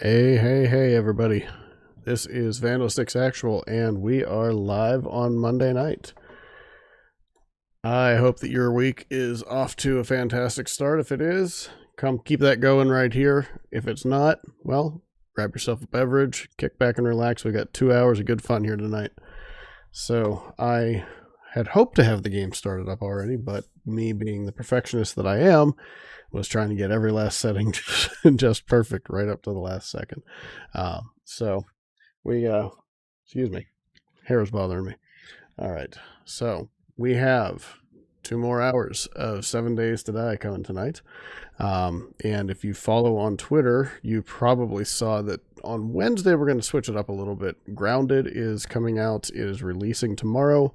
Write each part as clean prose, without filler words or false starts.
Hey, everybody. This is Vandal6 Actual, and we are live on Monday night. I hope that your week is off to a fantastic start. If it is, come keep that going right here. If it's not, well, grab yourself a beverage, kick back and relax. We got 2 hours of good fun here tonight. So I had hoped to have the game started up already, but me being the perfectionist that I am, was trying to get every last setting just perfect right up to the last second. So we, excuse me, hair is bothering me. All right. So we have 2 more hours of 7 Days to Die coming tonight. And if you follow on Twitter, you probably saw that on Wednesday we're going to switch it up a little bit. Grounded is coming out, is releasing tomorrow.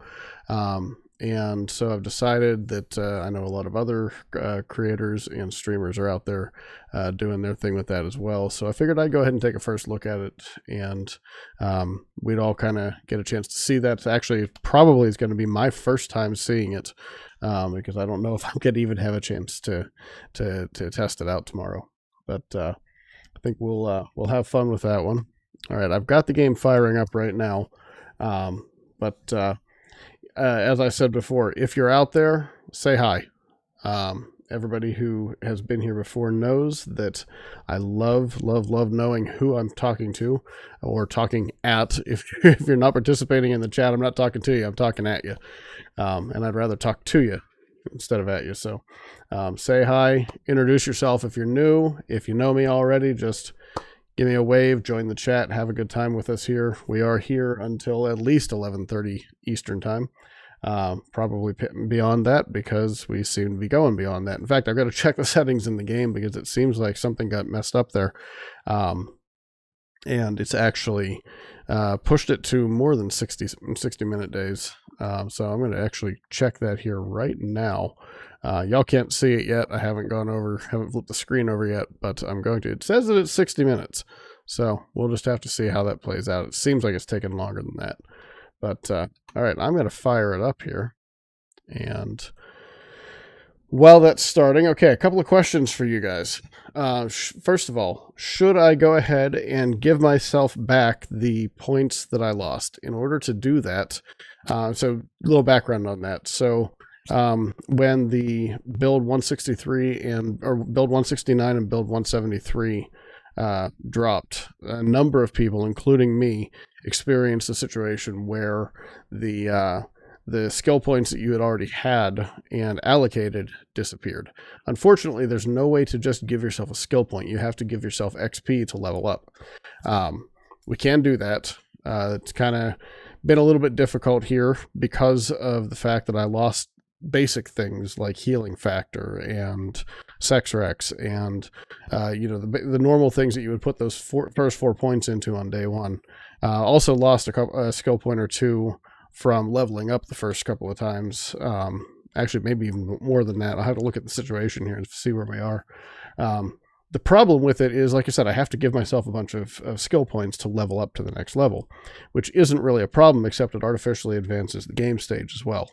And so I've decided that I know a lot of other creators and streamers are out there doing their thing with that as well. So I figured I'd go ahead and take a first look at it, and we'd all kind of get a chance to see that. Actually, probably is going to be my first time seeing it, because I don't know if I'm going to even have a chance to test it out tomorrow. But I think we'll have fun with that one. All right, I've got the game firing up right now, as I said before, if you're out there, say hi. Everybody who has been here before knows that I love knowing who I'm talking to or talking at. If you're not participating in the chat, I'm not talking to you, I'm talking at you. And I'd rather talk to you instead of at you. So say hi, introduce yourself if you're new. If you know me already, just give me a wave, join the chat, have a good time with us here. We are here until at least 11:30 Eastern time. Probably beyond that, because we seem to be going beyond that. In fact, I've got to check the settings in the game because it seems like something got messed up there. And it's actually pushed it to more than 60 minute days. So I'm going to actually check that here right now. Y'all can't see it yet. I haven't flipped the screen over yet, but I'm going to. It says that it's 60 minutes. So we'll just have to see how that plays out. It seems like it's taking longer than that. But, all right, I'm going to fire it up here. And while that's starting, okay, a couple of questions for you guys. First of all, should I go ahead and give myself back the points that I lost? In order to do that, so a little background on that. So when the build 163 or build 169 and build 173 dropped, a number of people, including me, experienced a situation where the skill points that you had already had and allocated disappeared. Unfortunately, there's no way to just give yourself a skill point. You have to give yourself XP to level up. We can do that. It's kind of been a little bit difficult here because of the fact that I lost basic things like healing factor and sex rex and the normal things that you would put those first 4 points into on day one. Also lost a skill point or two from leveling up the first couple of times. Actually, maybe even more than that. I'll have to look at the situation here and see where we are. The problem with it is, like I said, I have to give myself a bunch of skill points to level up to the next level, which isn't really a problem, except it artificially advances the game stage as well.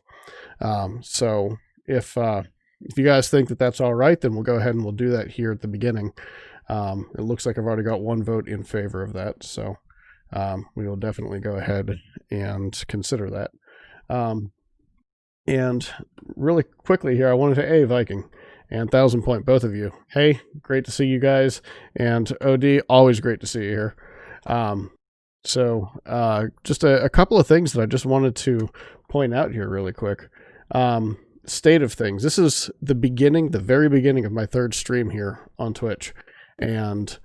So if you guys think that that's all right, then we'll go ahead and we'll do that here at the beginning. It looks like I've already got 1 vote in favor of that, so we will definitely go ahead and consider that. And really quickly here, I wanted to Viking and 1000 Point, both of you. Hey, great to see you guys. And OD, always great to see you here. So just a couple of things that I just wanted to point out here really quick. State of things. This is the very beginning of my 3rd stream here on Twitch. And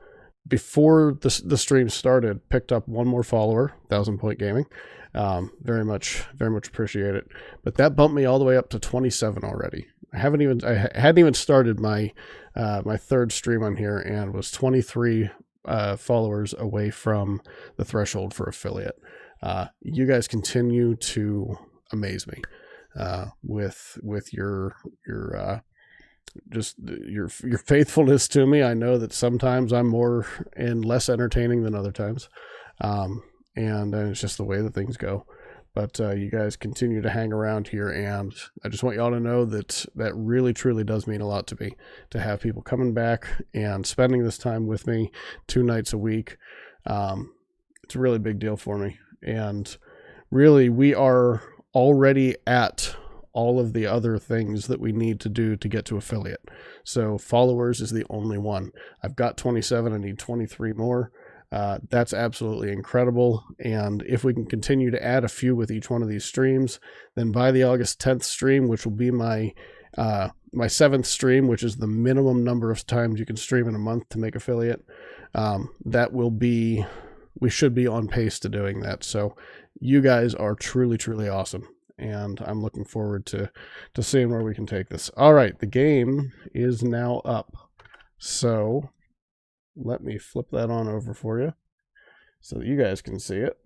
before the stream started, picked up 1 more follower, 1000 Point Gaming. Very much appreciate it. But that bumped me all the way up to 27 already. I hadn't even started my 3rd stream on here and was 23 followers away from the threshold for affiliate. You guys continue to amaze me with your faithfulness to me. I know that sometimes I'm more and less entertaining than other times, and it's just the way that things go. But you guys continue to hang around here, and I just want y'all to know that that really, truly does mean a lot to me, to have people coming back and spending this time with me 2 nights a week. It's a really big deal for me. And really, we are already at all of the other things that we need to do to get to affiliate. So followers is the only one. I've got 27. I need 23 more. That's absolutely incredible. And if we can continue to add a few with each one of these streams, then by the August 10th stream, which will be my 7th stream, which is the minimum number of times you can stream in a month to make affiliate, we should be on pace to doing that. So you guys are truly, truly awesome. And I'm looking forward to seeing where we can take this. All right, the game is now up. So let me flip that on over for you so that you guys can see it.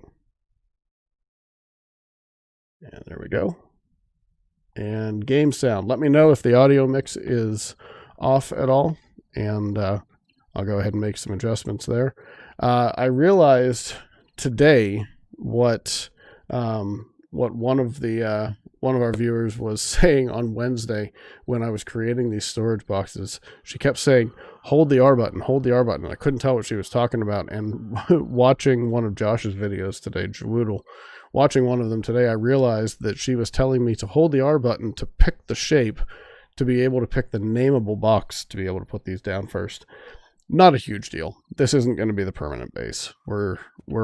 And there we go. And game sound. Let me know if the audio mix is off at all, and I'll go ahead and make some adjustments there. I realized today what one of our viewers was saying on Wednesday when I was creating these storage boxes. She kept saying, hold the R button, hold the R button. And I couldn't tell what she was talking about. And watching one of Josh's videos today, Jawoodle, watching one of them today, I realized that she was telling me to hold the R button to pick the shape, to be able to pick the nameable box, to be able to put these down first. Not a huge deal. This isn't going to be the permanent base. We're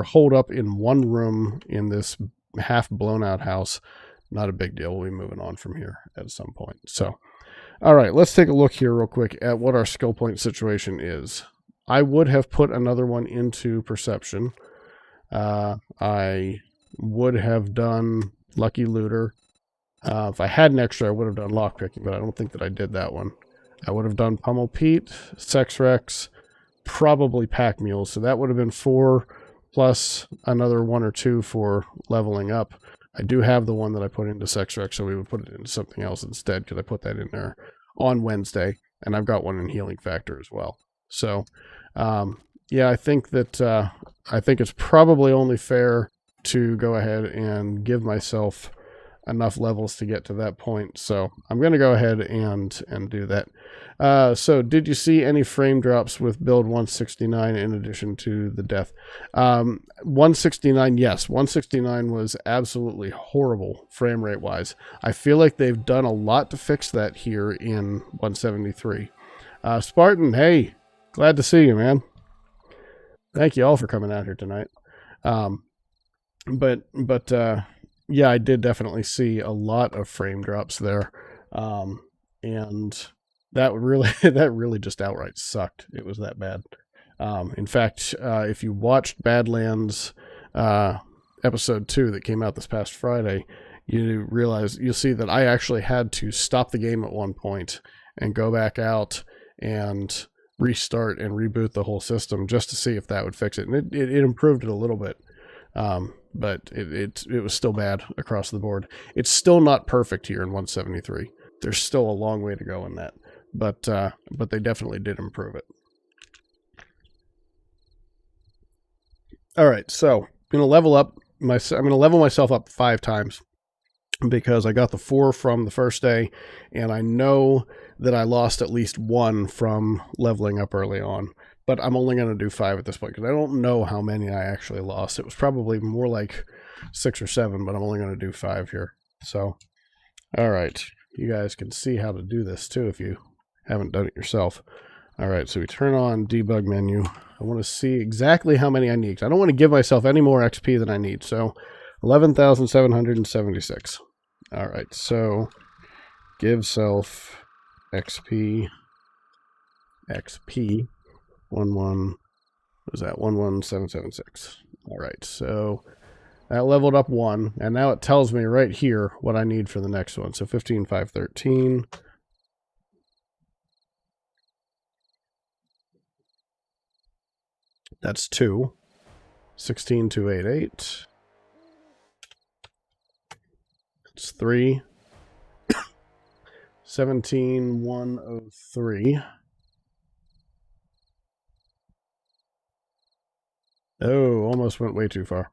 holed up in one room in this half blown out house. Not a big deal. We'll be moving on from here at some point. So, all right, let's take a look here real quick at what our skill point situation is. I would have put another one into perception. I would have done lucky looter. If I had an extra, I would have done lockpicking, but I don't think that I did that one. I would have done pummel Pete, sex rex, probably pack mules. So that would have been 4 plus another 1 or 2 for leveling up. I do have the one that I put into sex rex, so we would put it into something else instead, because I put that in there on Wednesday, and I've got one in healing factor as well. So, yeah, I think that I think it's probably only fair to go ahead and give myself enough levels to get to that point. So I'm going to go ahead and do that. So did you see any frame drops with build 169 in addition to the death? 169, yes. 169 was absolutely horrible frame rate wise. I feel like they've done a lot to fix that here in 173. Spartan, hey, glad to see you, man. Thank you all for coming out here tonight. Yeah, I did definitely see a lot of frame drops there. And that really just outright sucked. It was that bad. In fact, if you watched Badlands episode 2 that came out this past Friday, you'll see that I actually had to stop the game at one point and go back out and restart and reboot the whole system just to see if that would fix it. And it improved it a little bit. But it was still bad across the board. It's still not perfect here in 173. There's still a long way to go in that, but they definitely did improve it. All right, so I'm gonna level myself up 5 times because I got the 4 from the first day, and I know that I lost at least 1 from leveling up early on. But I'm only going to do 5 at this point because I don't know how many I actually lost. It was probably more like 6 or 7, but I'm only going to do 5 here. So, all right. You guys can see how to do this too if you haven't done it yourself. All right, so we turn on debug menu. I want to see exactly how many I need. I don't want to give myself any more XP than I need. So 11,776. All right, so give self XP. 11776. All right, so that leveled up 1, and now it tells me right here what I need for the next one. So 15,513. That's 2. 16,288. That's 3. 17,103. Oh, almost went way too far.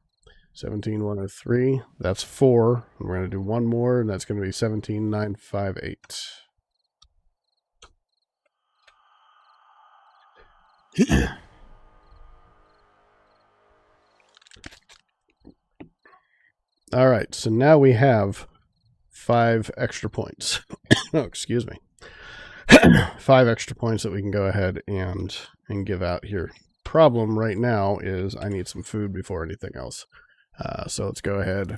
17,103. That's 4. And we're going to do one more, and that's going to be 17,958. All right, so now we have 5 extra points. Oh, excuse me. 5 extra points that we can go ahead and give out here. Problem right now is I need some food before anything else. So let's go ahead,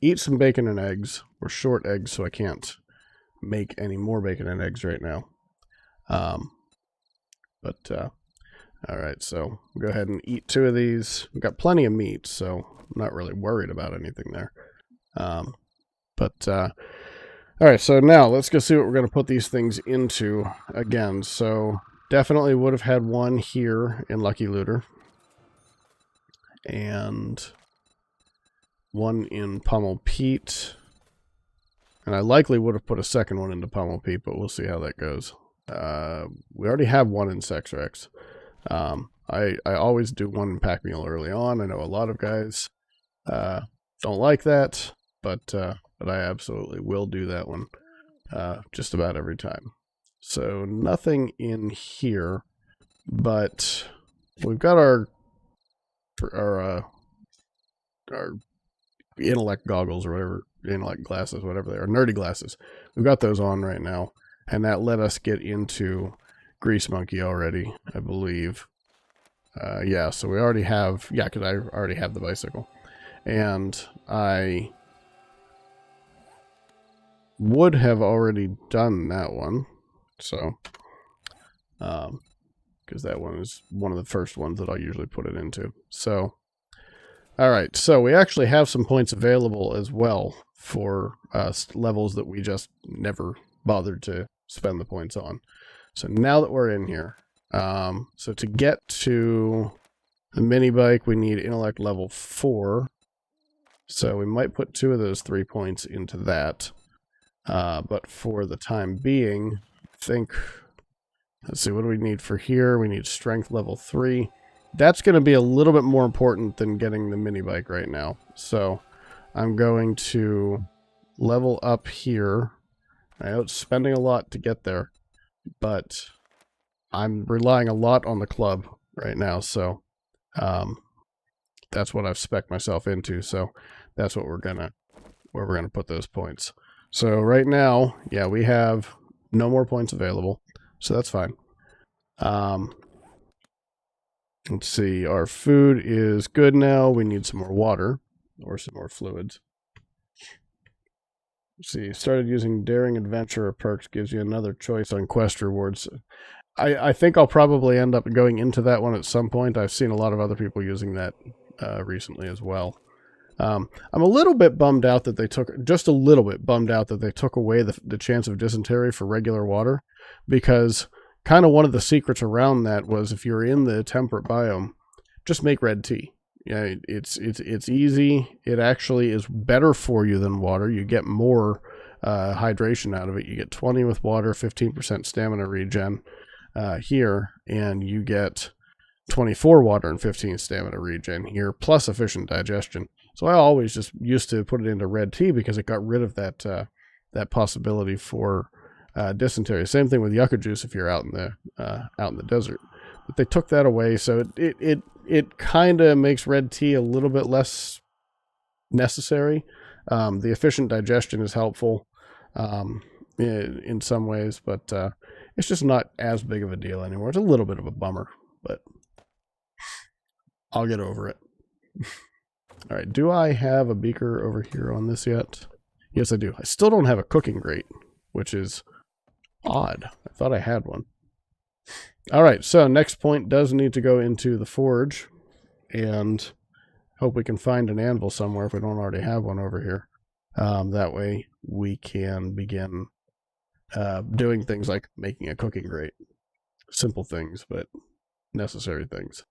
eat some bacon and eggs. We're short eggs, so I can't make any more bacon and eggs right now. All right, so we'll go ahead and eat 2 of these. We've got plenty of meat, so I'm not really worried about anything there. All right, so now let's go see what we're going to put these things into again. So definitely would have had one here in Lucky Looter. And one in Pummel Pete. And I likely would have put a second one into Pummel Pete, but we'll see how that goes. We already have one in Sex Rex. I always do one in Pack Mule early on. I know a lot of guys don't like that, but I absolutely will do that one just about every time. So nothing in here, but we've got our intellect goggles or whatever, intellect glasses, whatever they are, nerdy glasses. We've got those on right now, and that let us get into Grease Monkey already, I believe. Yeah, so we already have, yeah, because I already have the bicycle. And I would have already done that one, so, because that one is one of the first ones that I'll usually put it into. So, all right, so we actually have some points available as well for levels that we just never bothered to spend the points on. So now that we're in here, so to get to the mini bike, we need intellect level 4. So we might put 2 of those 3 points into that. But for the time being, I think, let's see, what do we need for here? We need strength level 3. That's going to be a little bit more important than getting the mini bike right now. So I'm going to level up here. I know it's spending a lot to get there, but I'm relying a lot on the club right now. So that's what I've spec'd myself into. So that's what we're gonna put those points. So right now, yeah, we have no more points available, so that's fine. Let's see, our food is good now. We need some more water or some more fluids. Let's see, started using Daring Adventurer perks, gives you another choice on quest rewards. I think I'll probably end up going into that one at some point. I've seen a lot of other people using that recently as well. I'm a little bit bummed out that they took, just a little bit bummed out that they took away the chance of dysentery for regular water, because kind of one of the secrets around that was if you're in the temperate biome, just make red tea. Yeah, it's easy. It actually is better for you than water. You get more hydration out of it. You get 20 with water, 15% stamina regen here, and you get 24 water and 15 stamina regen here, plus efficient digestion. So I always just used to put it into red tea because it got rid of that possibility for dysentery. Same thing with yucca juice if you're out in the desert. But they took that away, so it kind of makes red tea a little bit less necessary. The efficient digestion is helpful in some ways, but it's just not as big of a deal anymore. It's a little bit of a bummer, but I'll get over it. All right, do I have a beaker over here on this yet? Yes, I do. I still don't have a cooking grate, which is odd. I thought I had one. All right, so next point does need to go into the forge, and hope we can find an anvil somewhere if we don't already have one over here. That way we can begin doing things like making a cooking grate. Simple things, but necessary things.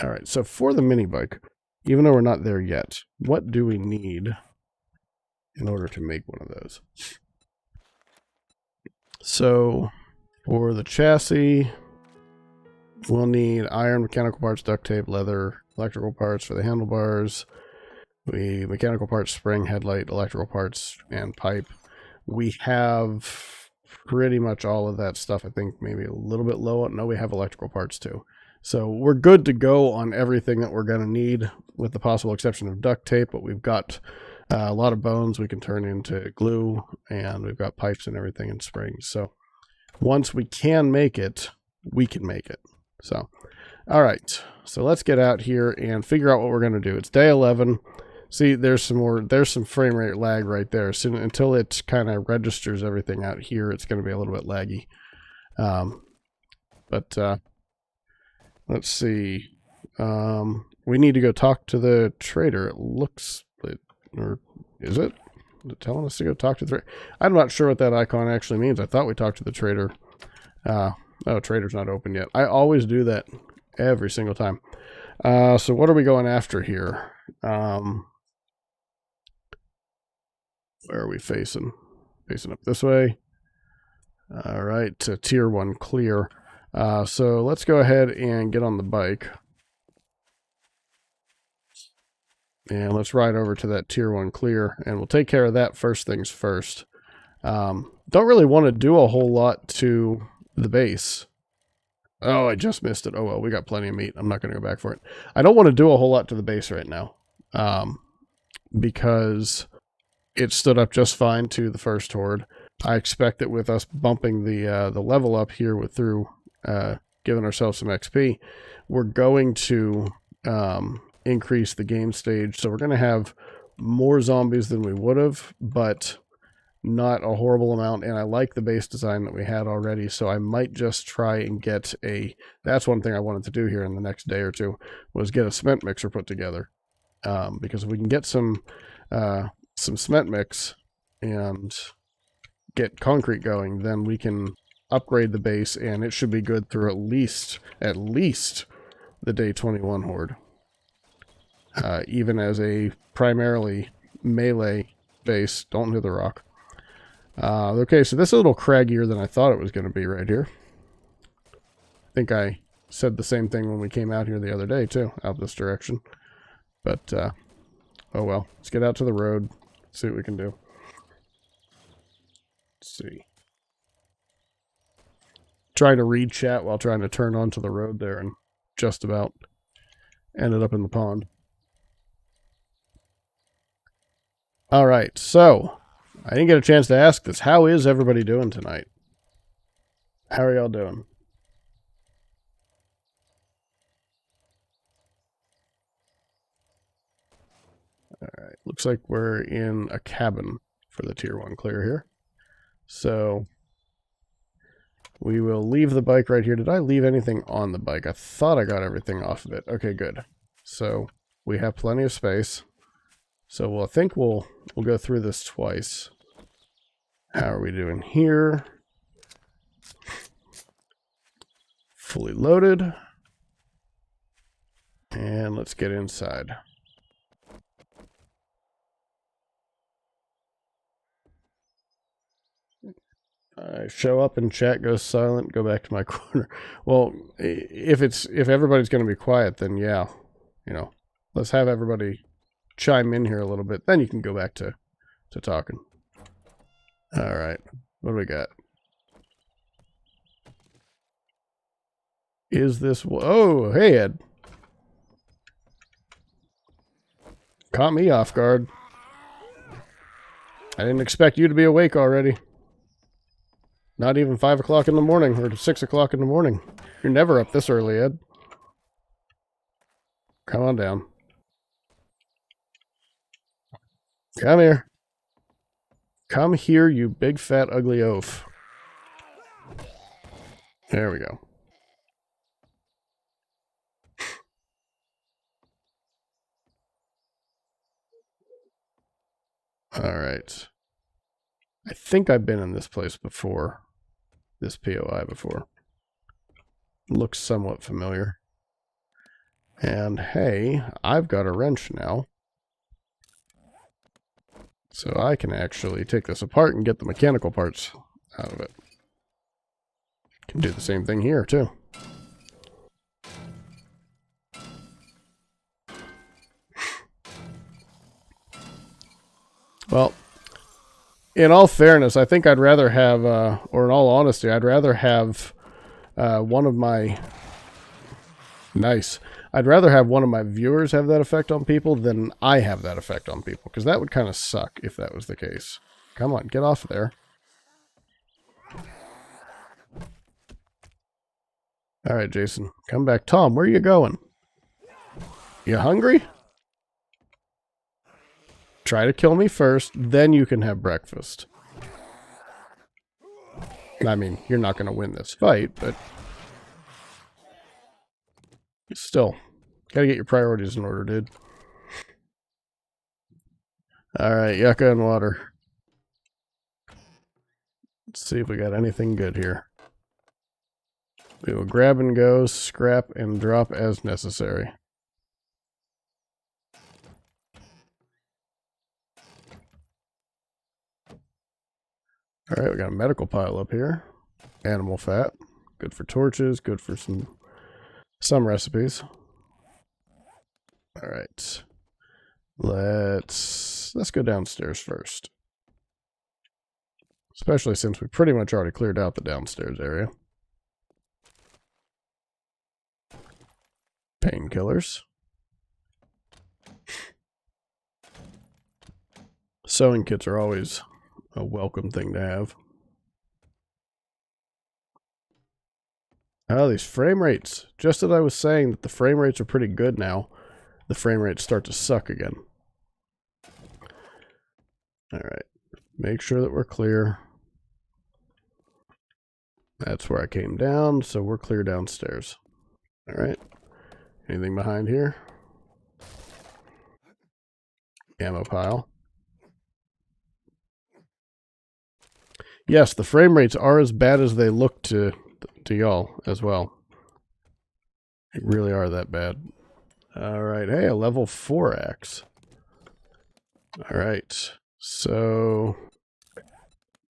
All right, so for the mini bike, even though we're not there yet, what do we need in order to make one of those? So for the chassis, we'll need iron, mechanical parts, duct tape, leather, electrical parts for the handlebars. We mechanical parts, spring, headlight, electrical parts, and pipe. We have pretty much all of that stuff. I think maybe a little bit low. No, we have electrical parts too. So we're good to go on everything that we're going to need, with the possible exception of duct tape, but we've got a lot of bones we can turn into glue, and we've got pipes and everything and springs. So once we can make it, we can make it. So, all right. So let's get out here and figure out what we're going to do. It's day 11. See, there's some frame rate lag right there. So until it kind of registers everything out here, it's going to be a little bit laggy. Let's see. We need to go talk to the trader. It looks, or is it? Is it telling us to go talk to the trader? I'm not sure what that icon actually means. I thought we talked to the trader. Oh, trader's not open yet. I always do that every single time. So what are we going after here? Where are we facing? Facing up this way. All right, to tier 1 clear. So let's go ahead and get on the bike. And let's ride over to that tier 1 clear, and we'll take care of that first things first. Don't really want to do a whole lot to the base. Oh, I just missed it. Oh well, we got plenty of meat. I'm not going to go back for it. I don't want to do a whole lot to the base right now, because it stood up just fine to the first horde. I expect that with us bumping the level up here through giving ourselves some XP, we're going to increase the game stage. So we're going to have more zombies than we would have, but not a horrible amount. And I like the base design that we had already, so I might just try and get that's one thing I wanted to do here in the next day or two, was get a cement mixer put together. Because if we can get some cement mix and get concrete going, then we can upgrade the base, and it should be good through at least the day 21 horde. Even as a primarily melee base. Don't hit the rock. Okay, so this is a little craggier than I thought it was going to be right here. I think I said the same thing when we came out here the other day too, out this direction. But, oh well. Let's get out to the road, see what we can do. Let's see. Trying to read chat while trying to turn onto the road there, and just about ended up in the pond. Alright, so I didn't get a chance to ask this. How is everybody doing tonight? How are y'all doing? Alright, looks like we're in a cabin for the tier 1 clear here. So we will leave the bike right here. Did I leave anything on the bike? I thought I got everything off of it. Okay, good. So we have plenty of space. So I think we'll go through this twice. How are we doing here? Fully loaded. And let's get inside. I show up and chat goes silent, go back to my corner. Well, if everybody's going to be quiet, then yeah, you know, let's have everybody chime in here a little bit. Then you can go back to talking. All right, what do we got? Is this? Oh, hey Ed, caught me off guard. I didn't expect you to be awake already. Not even 5 o'clock in the morning, or 6 o'clock in the morning. You're never up this early, Ed. Come on down. Come here. Come here, you big fat ugly oaf. There we go. Alright. I think I've been in this place before. This POI before. Looks somewhat familiar. And hey, I've got a wrench now. So I can actually take this apart and get the mechanical parts out of it. Can do the same thing here too. Well, in all fairness, I think I'd rather have, or in all honesty, I'd rather have one of my... Nice. I'd rather have one of my viewers have that effect on people than I have that effect on people, because that would kind of suck if that was the case. Come on, get off of there. All right, Jason, come back. Tom, where are you going? You hungry? Try to kill me first, then you can have breakfast. I mean, you're not going to win this fight, but still, gotta get your priorities in order, dude. All right, yucca and water. Let's see if we got anything good here. We will grab and go, scrap and drop as necessary. All right, we got a medical pile up here. Animal fat, good for torches, good for some recipes. All right, let's go downstairs first. Especially since we pretty much already cleared out the downstairs area. Painkillers. Sewing kits are always a welcome thing to have. Oh, these frame rates. Just as I was saying that the frame rates are pretty good now, the frame rates start to suck again. Alright. Make sure that we're clear. That's where I came down, so we're clear downstairs. Alright. Anything behind here? Ammo pile. Yes, the frame rates are as bad as they look to y'all as well. They really are that bad. Alright, hey, a level 4 axe. Alright, so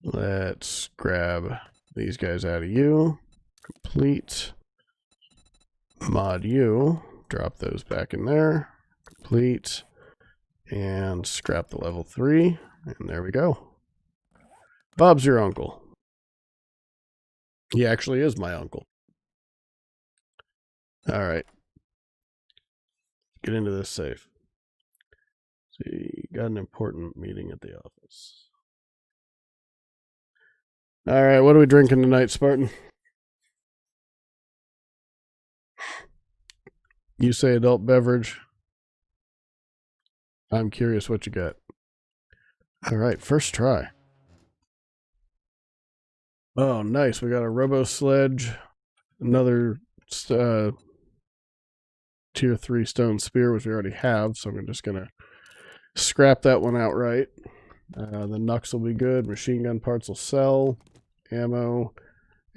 let's grab these guys out of you. Complete. Mod you. Drop those back in there. Complete. And scrap the level 3. And there we go. Bob's your uncle. He actually is my uncle. Alright. Get into this safe. See, got an important meeting at the office. Alright, what are we drinking tonight, Spartan? You say adult beverage. I'm curious what you got. Alright, first try. Oh, nice. We got a robo sledge. Another tier 3 stone spear, which we already have, so I'm just going to scrap that one outright. The Nux will be good. Machine gun parts will sell. Ammo.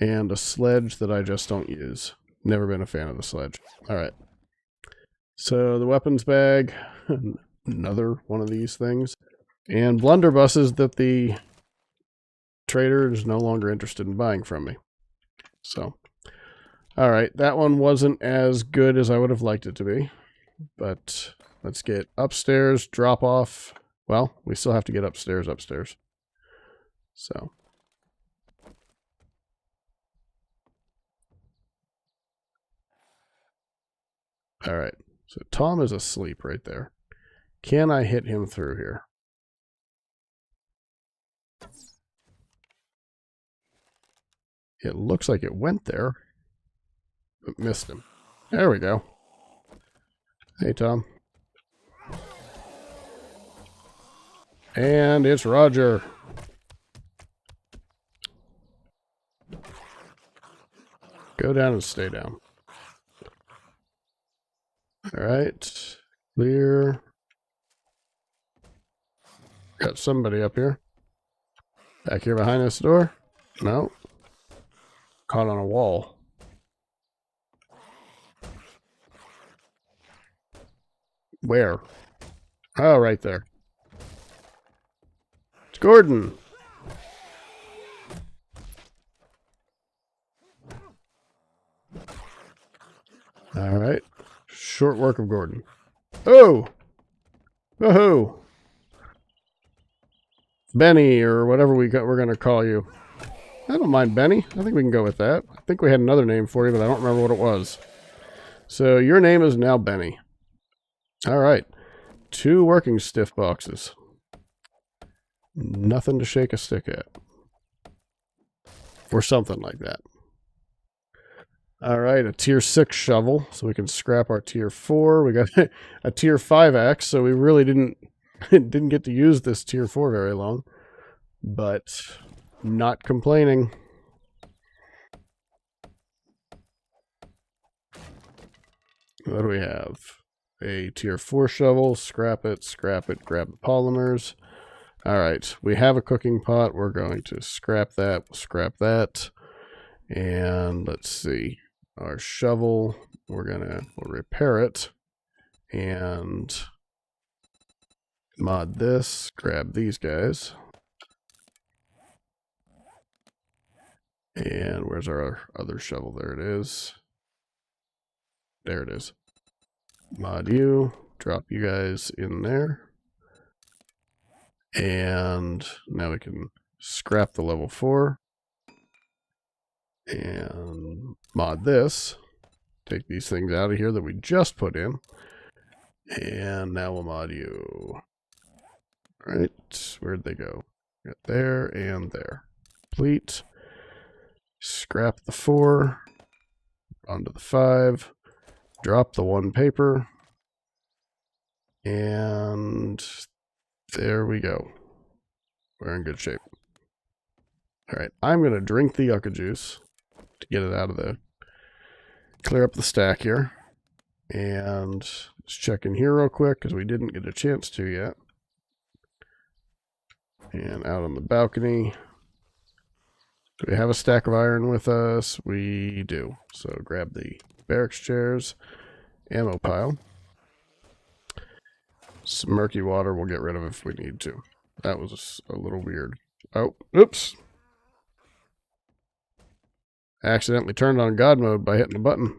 And a sledge that I just don't use. Never been a fan of the sledge. Alright. So the weapons bag. Another one of these things. And blunderbusses that the trader is no longer interested in buying from me. So, alright, that one wasn't as good as I would have liked it to be. But let's get upstairs, drop off. Well, we still have to get upstairs. So. Alright, so Tom is asleep right there. Can I hit him through here? It looks like it went there, but missed him. There we go. Hey, Tom. And it's Roger. Go down and stay down. Alright. Clear. Got somebody up here. Back here behind this door? No. Caught on a wall. Where? Oh, right there. It's Gordon. All right. Short work of Gordon. Oh! Woohoo! Benny, or whatever we're going to call you. I don't mind Benny. I think we can go with that. I think we had another name for you, but I don't remember what it was. So your name is now Benny. All right. 2 working stiff boxes. Nothing to shake a stick at. Or something like that. All right, a tier 6 shovel, so we can scrap our tier 4. We got a tier 5 axe, so we really didn't get to use this tier 4 very long. But not complaining. What do we have? A tier 4 shovel, scrap it, grab the polymers. All right, we have a cooking pot. We're going to scrap that. We'll scrap that. And let's see. Our shovel, we'll repair it. And mod this. Grab these guys. And where's our other shovel? There it is. There it is. Mod you. Drop you guys in there. And now we can scrap the level 4. And mod this. Take these things out of here that we just put in. And now we'll mod you. Alright, where'd they go? Got there and there. Complete. Scrap the 4. Onto the 5. Drop the 1 paper. And there we go. We're in good shape. Alright, I'm going to drink the yucca juice to get it out of the... Clear up the stack here. And let's check in here real quick because we didn't get a chance to yet. And out on the balcony. Do we have a stack of iron with us? We do. So grab the barracks chairs, ammo pile. Some murky water we'll get rid of if we need to. That was a little weird. Oh, oops. Accidentally turned on God mode by hitting the button.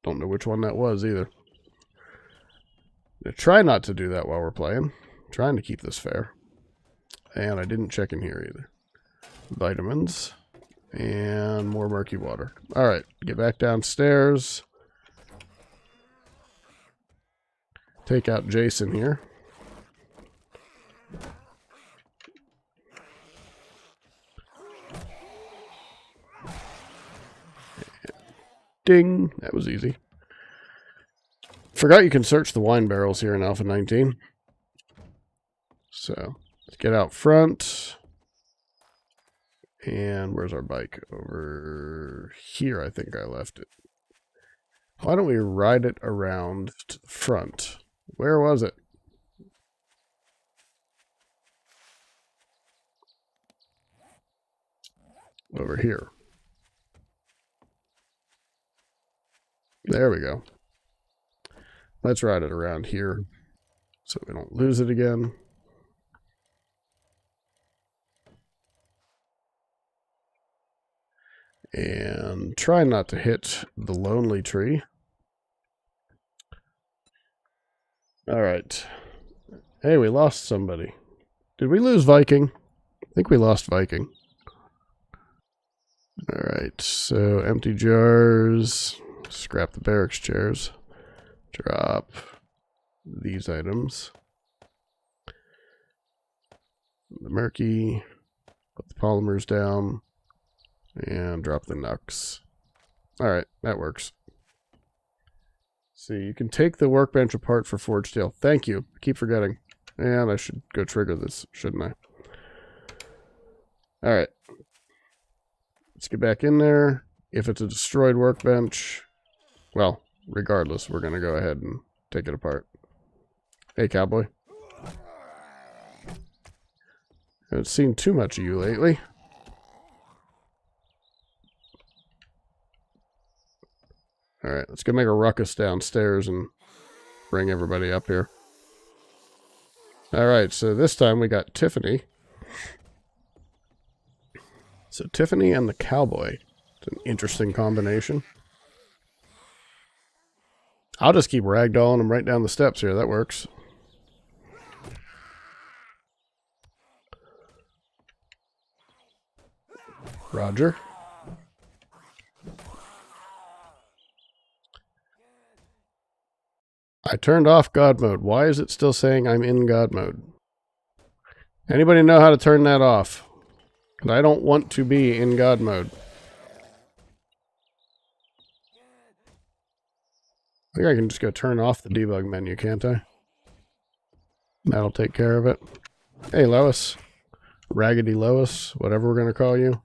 Don't know which one that was either. I try not to do that while we're playing. I'm trying to keep this fair. And I didn't check in here either. Vitamins. And more murky water. Alright, get back downstairs. Take out Jason here. Ding. That was easy. Forgot you can search the wine barrels here in Alpha 19. So, let's get out front. And where's our bike? Over here, I think I left it. Why don't we ride it around to the front? Where was it? Over here. There we go. Let's ride it around here so we don't lose it again. And try not to hit the lonely tree. All right. Hey, we lost somebody. Did we lose Viking? I think we lost Viking. All right. So empty jars. Scrap the barracks chairs. Drop these items. The murky. Put the polymers down. And drop the knucks. Alright, that works. See, you can take the workbench apart for forged steel. Thank you. I keep forgetting. And I should go trigger this, shouldn't I? Alright. Let's get back in there. If it's a destroyed workbench, well, regardless, we're going to go ahead and take it apart. Hey, cowboy. Haven't seen too much of you lately. Alright, let's go make a ruckus downstairs and bring everybody up here. Alright, so this time we got Tiffany. So Tiffany and the cowboy. It's an interesting combination. I'll just keep ragdolling them right down the steps here. That works. Roger. I turned off God mode. Why is it still saying I'm in God mode? Anybody know how to turn that off? Because I don't want to be in God mode. I think I can just go turn off the debug menu, can't I? That'll take care of it. Hey, Lois. Raggedy Lois, whatever we're going to call you.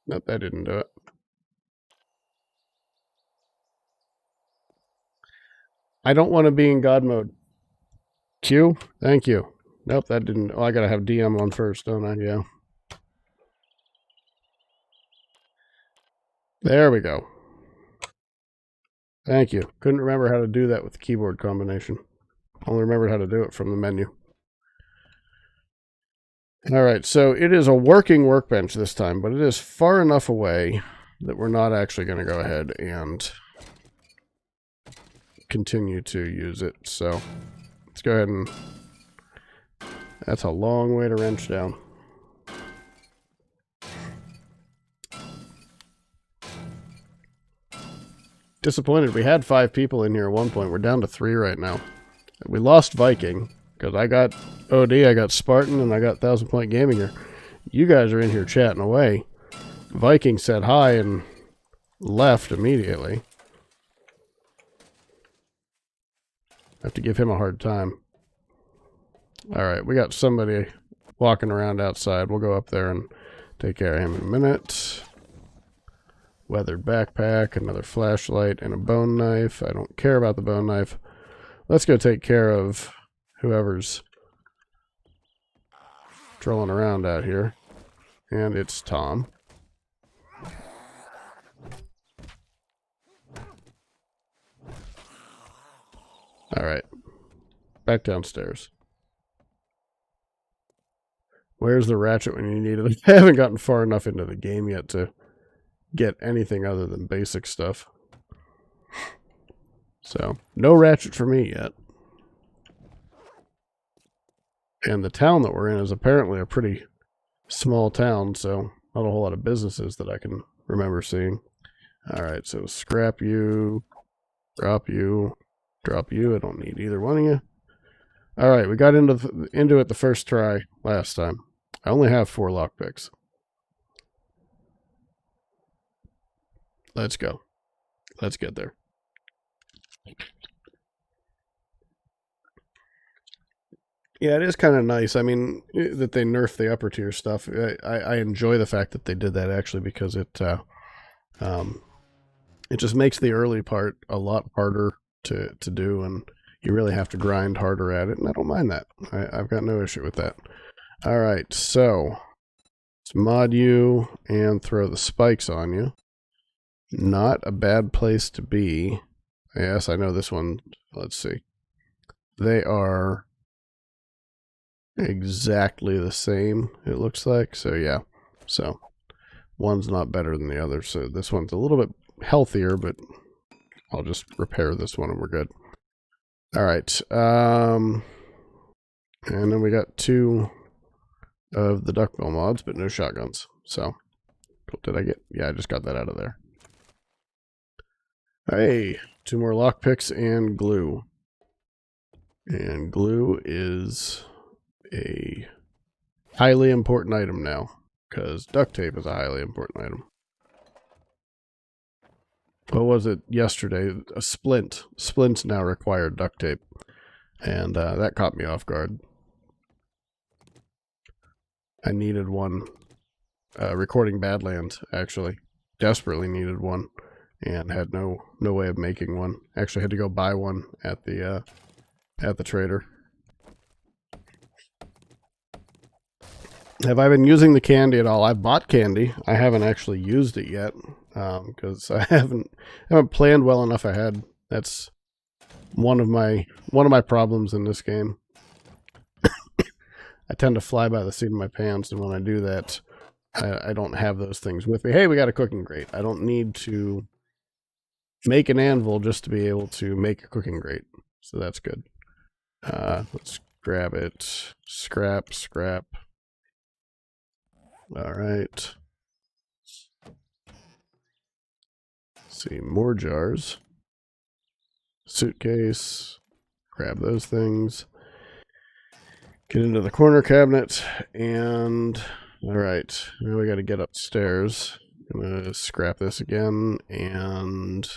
Nope, that didn't do it. I don't want to be in God mode. Q? Thank you. Nope, that didn't. Oh, I gotta have DM on first, don't I? Yeah. There we go. Thank you. Couldn't remember how to do that with the keyboard combination. Only remembered how to do it from the menu. Alright, so it is a working workbench this time, but it is far enough away that we're not actually going to go ahead and continue to use it. So let's go ahead and... That's a long way to wrench down. Disappointed. We had 5 people in here at one point. We're down to 3 right now. We lost Viking, because I got OD, I got Spartan, and I got 1000 Point Gaming here. You guys are in here chatting away. Viking said hi and left immediately. I have to give him a hard time. Alright, we got somebody walking around outside. We'll go up there and take care of him in a minute. Weathered backpack, another flashlight, and a bone knife. I don't care about the bone knife. Let's go take care of whoever's trolling around out here. And it's Tom. Alright. Back downstairs. Where's the ratchet when you need it? I haven't gotten far enough into the game yet to get anything other than basic stuff. So, no ratchet for me yet. And the town that we're in is apparently a pretty small town, so not a whole lot of businesses that I can remember seeing. Alright, so scrap you, drop you, drop you. I don't need either one of you. Alright, we got into it the first try last time. I only have 4 lockpicks. Let's go. Let's get there. Yeah, it is kind of nice. I mean, that they nerf the upper tier stuff. I enjoy the fact that they did that, actually, because it just makes the early part a lot harder to do, and you really have to grind harder at it, and I don't mind that. I've got no issue with that. Alright, so let's mod you and throw the spikes on you. Not a bad place to be. Yes, I know this one. Let's see. They are exactly the same, it looks like. So, yeah. So, one's not better than the other. So, this one's a little bit healthier, but I'll just repair this one and we're good. Alright. And then we got 2 of the duckbill mods, but no shotguns. So, what did I get? Yeah, I just got that out of there. Hey, 2 more lockpicks and glue. And glue is a highly important item now, because duct tape is a highly important item. What was it yesterday? A splint. Splints now require duct tape. And that caught me off guard. I needed one. Recording Badlands, actually. Desperately needed one. And had no way of making one. Actually had to go buy one at the trader. Have I been using the candy at all? I've bought candy. I haven't actually used it yet because I haven't planned well enough ahead. That's one of my problems in this game. I tend to fly by the seat of my pants, and when I do that, I don't have those things with me. Hey, we got a cooking grate. I don't need to make an anvil just to be able to make a cooking grate. So that's good. Let's grab it. Scrap. All right. See, more jars. Suitcase. Grab those things. Get into the corner cabinet. And, all right. Now we got to get upstairs. I'm going to scrap this again. And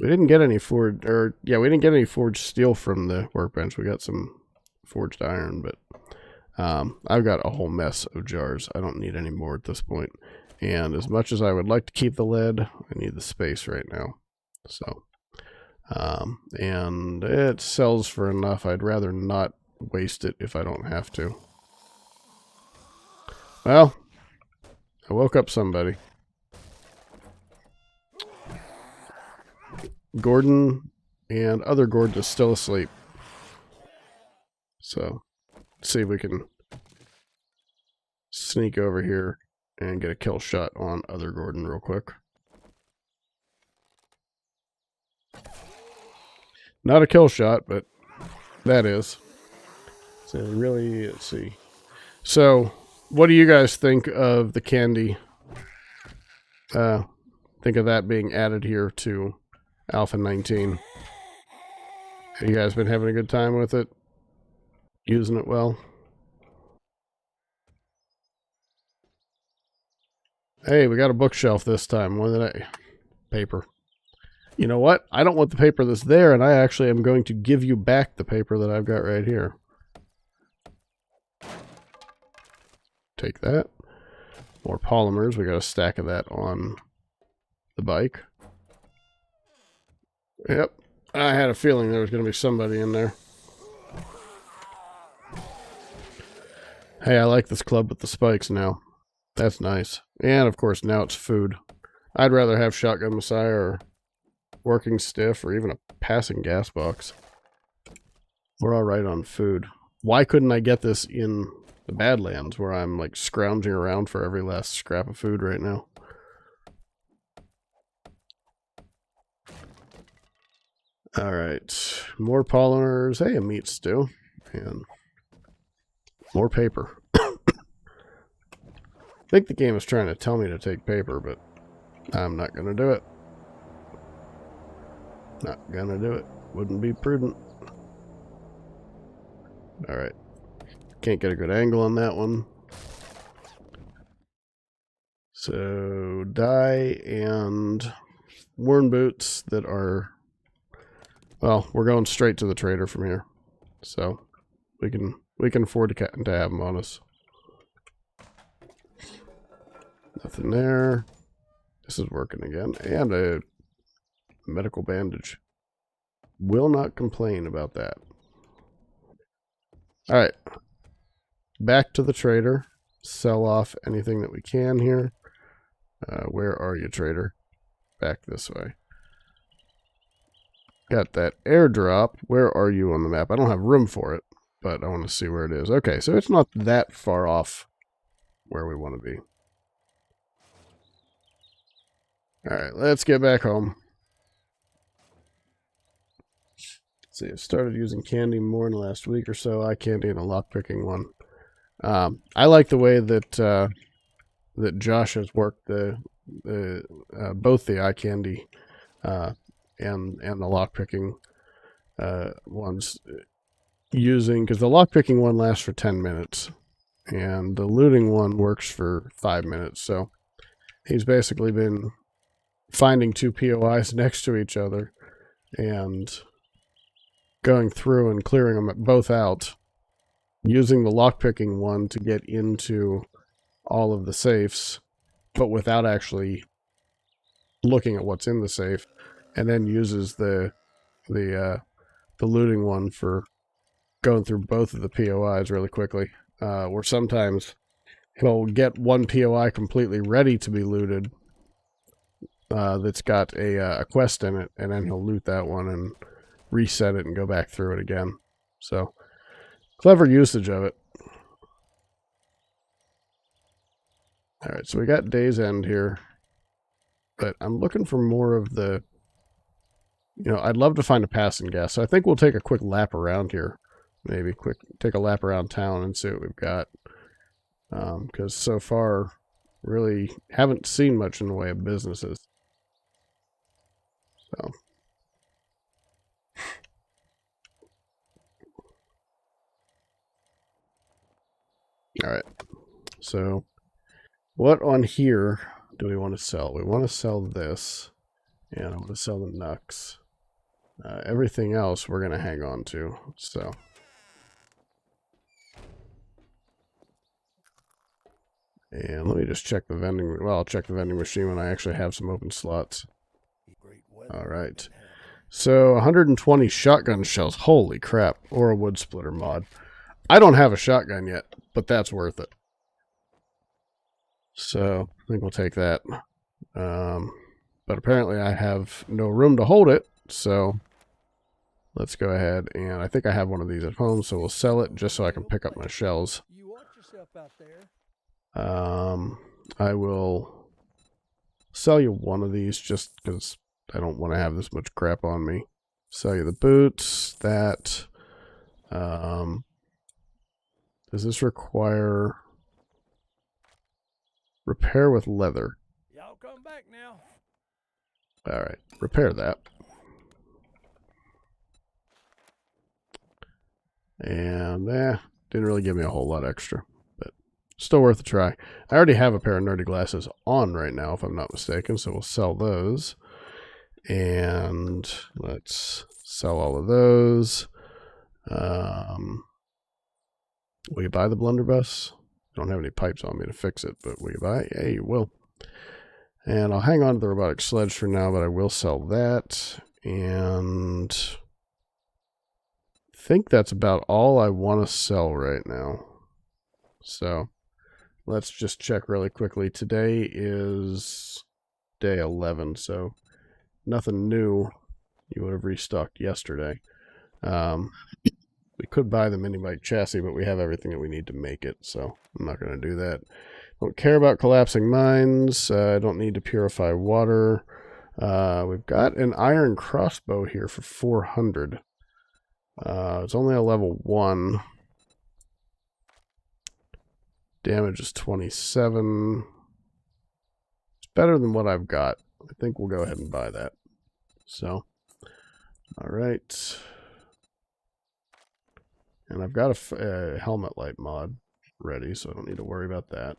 we didn't get any forged, we didn't get any forged steel from the workbench. We got some forged iron, but I've got a whole mess of jars. I don't need any more at this point. And as much as I would like to keep the lead, I need the space right now. So, and it sells for enough. I'd rather not waste it if I don't have to. Well, I woke up somebody. Gordon and other Gordon is still asleep. So, let's see if we can sneak over here and get a kill shot on other Gordon real quick. Not a kill shot, but that is. So really, let's see. So, what do you guys think of the candy? Think of that being added here to Alpha 19. Have you guys been having a good time with it? Using it well? Hey, we got a bookshelf this time. What did I... Paper. You know what? I don't want the paper that's there, and I actually am going to give you back the paper that I've got right here. Take that. More polymers. We got a stack of that on the bike. Yep. I had a feeling there was going to be somebody in there. Hey, I like this club with the spikes now. That's nice. And, of course, now it's food. I'd rather have Shotgun Messiah or Working Stiff or even a passing gas box. We're all right on food. Why couldn't I get this in the Badlands where I'm, like, scrounging around for every last scrap of food right now? All right. More polymers. Hey, a meat stew. And more paper. I think the game is trying to tell me to take paper, but I'm not going to do it. Not going to do it. Wouldn't be prudent. Alright. Can't get a good angle on that one. So, dye and worn boots that are... Well, we're going straight to the trader from here. So, we can afford to have them on us. Nothing there. This is working again. And a medical bandage. Will not complain about that. Alright. Back to the trader. Sell off anything that we can here. Where are you, trader? Back this way. Got that airdrop. Where are you on the map? I don't have room for it, but I want to see where it is. Okay, so it's not that far off where we want to be. Alright, let's get back home. Let's see, I started using candy more in the last week or so. Eye candy and a lockpicking one. I like the way that that Josh has worked both the eye candy and the lockpicking ones using, because the lockpicking one lasts for 10 minutes and the looting one works for 5 minutes. So he's basically been finding two POIs next to each other and going through and clearing them both out, using the lockpicking one to get into all of the safes, but without actually looking at what's in the safe, and then uses the looting one for going through both of the POIs really quickly, where sometimes he'll get one POI completely ready to be looted that's got a quest in it, and then he'll loot that one and reset it and go back through it again. So, clever usage of it. Alright, so we got Day's End here, but I'm looking for more of the You know, I'd love to find a passing gas. So I think we'll take a quick lap around here. Maybe take a lap around town and see what we've got. Because so far, really haven't seen much in the way of businesses. So. All right. So what on here do we want to sell? We want to sell this. And I want to sell the Nux. Everything else we're going to hang on to. So. And let me just check the vending. Well, I'll check the vending machine when I actually have some open slots. All right. So 120 shotgun shells. Holy crap. Or a wood splitter mod. I don't have a shotgun yet, but that's worth it. So I think we'll take that. But apparently I have no room to hold it. So let's go ahead. And I think I have one of these at home. So we'll sell it just so I can pick up my shells. You watch yourself out there. I will sell you one of these just because I don't want to have this much crap on me. Sell you the boots. That. Does this require repair with leather? Y'all come back now. All right, repair that. And didn't really give me a whole lot extra, but still worth a try. I already have a pair of nerdy glasses on right now, if I'm not mistaken, so we'll sell those. And let's sell all of those. Will you buy the blunderbuss? I don't have any pipes on me to fix it, but will you buy it? Yeah, you will. And I'll hang on to the robotic sledge for now, but I will sell that. And I think that's about all I want to sell right now. So let's just check really quickly. Today is day 11, so nothing new. You would have restocked yesterday. We could buy the mini bike chassis, but we have everything that we need to make it, so I'm not going to do that. Don't care about collapsing mines. I don't need to purify water. We've got an iron crossbow here for 400. It's only a level 1. Damage is 27. It's better than what I've got. I think we'll go ahead and buy that. So, all right. And I've got a helmet light mod ready, so I don't need to worry about that.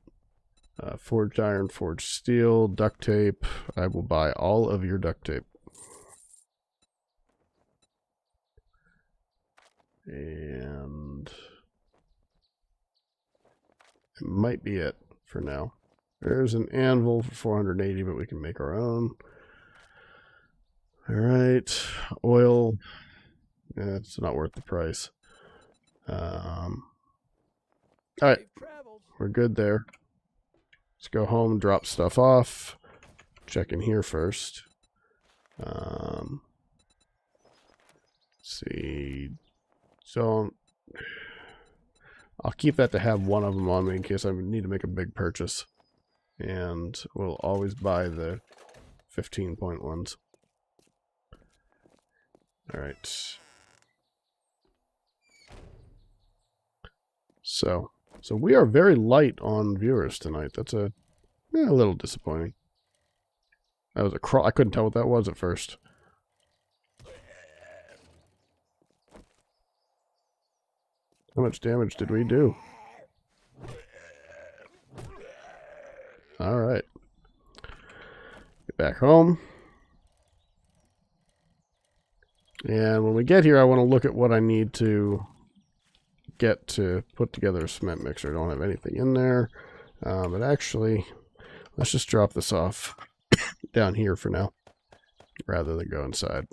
Forged iron, forged steel, duct tape. I will buy all of your duct tape. And it might be it for now. There's an anvil for 480, but we can make our own. All right. Oil. Yeah, it's not worth the price. All right. We're good there. Let's go home, drop stuff off. Check in here first. Let's see. So I'll keep that to have one of them on me in case I need to make a big purchase. And we'll always buy the 15-point ones. All right. So we are very light on viewers tonight. That's a little disappointing. That was a crawl. I couldn't tell what that was at first. How much damage did we do? All right. Get back home. And when we get here, I want to look at what I need to get to put together a cement mixer. I don't have anything in there. But actually, let's just drop this off down here for now, rather than go inside.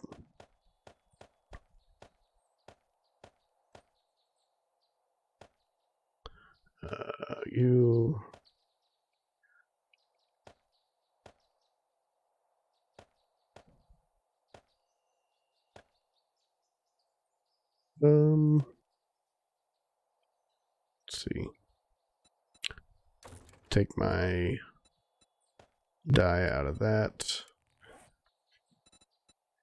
You... Let's see. Take my dye out of that.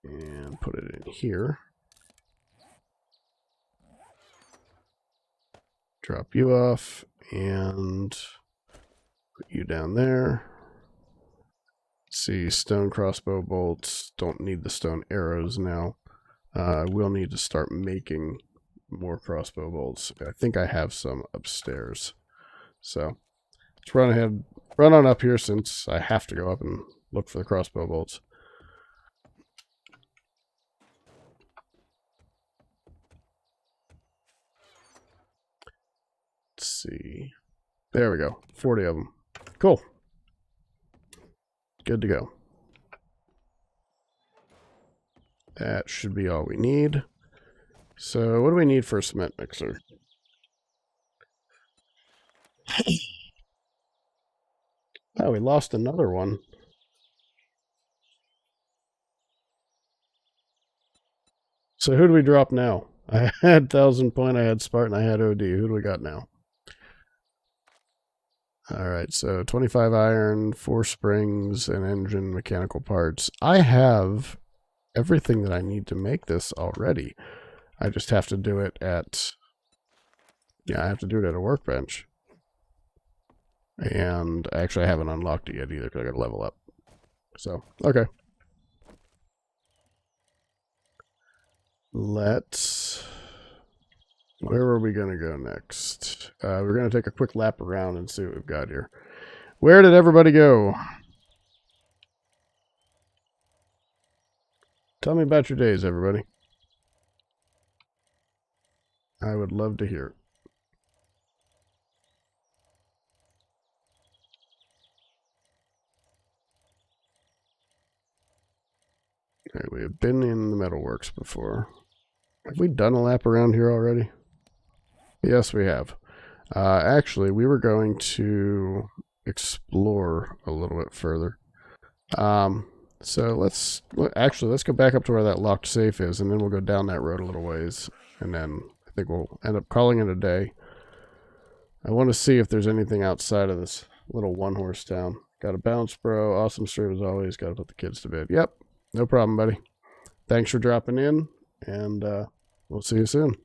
And put it in here. Drop you off and put you down there. See, stone crossbow bolts. Don't need the stone arrows now. I will need to start making more crossbow bolts. I think I have some upstairs. So let's run on up here since I have to go up and look for the crossbow bolts. Let's see. There we go. 40 of them. Cool. Good to go. That should be all we need. So what do we need for a cement mixer? Oh, we lost another one. So who do we drop now? I had 1,000 point, I had Spartan, I had OD. Who do we got now? Alright, so 25 iron, 4 springs, an engine, mechanical parts. I have everything that I need to make this already. I just have to do it at... Yeah, I have to do it at a workbench. And actually I haven't unlocked it yet either because I got to level up. So, okay. Let's... Where are we going to go next? We're going to take a quick lap around and see what we've got here. Where did everybody go? Tell me about your days, everybody. I would love to hear. Okay, we have been in the metalworks before. Have we done a lap around here already? Yes, we have. Actually, we were going to explore a little bit further. So let's go back up to where that locked safe is, and then we'll go down that road a little ways, and then I think we'll end up calling it a day. I want to see if there's anything outside of this little one-horse town. Got a bounce, bro. Awesome stream as always. Got to put the kids to bed. Yep, no problem, buddy. Thanks for dropping in, and we'll see you soon.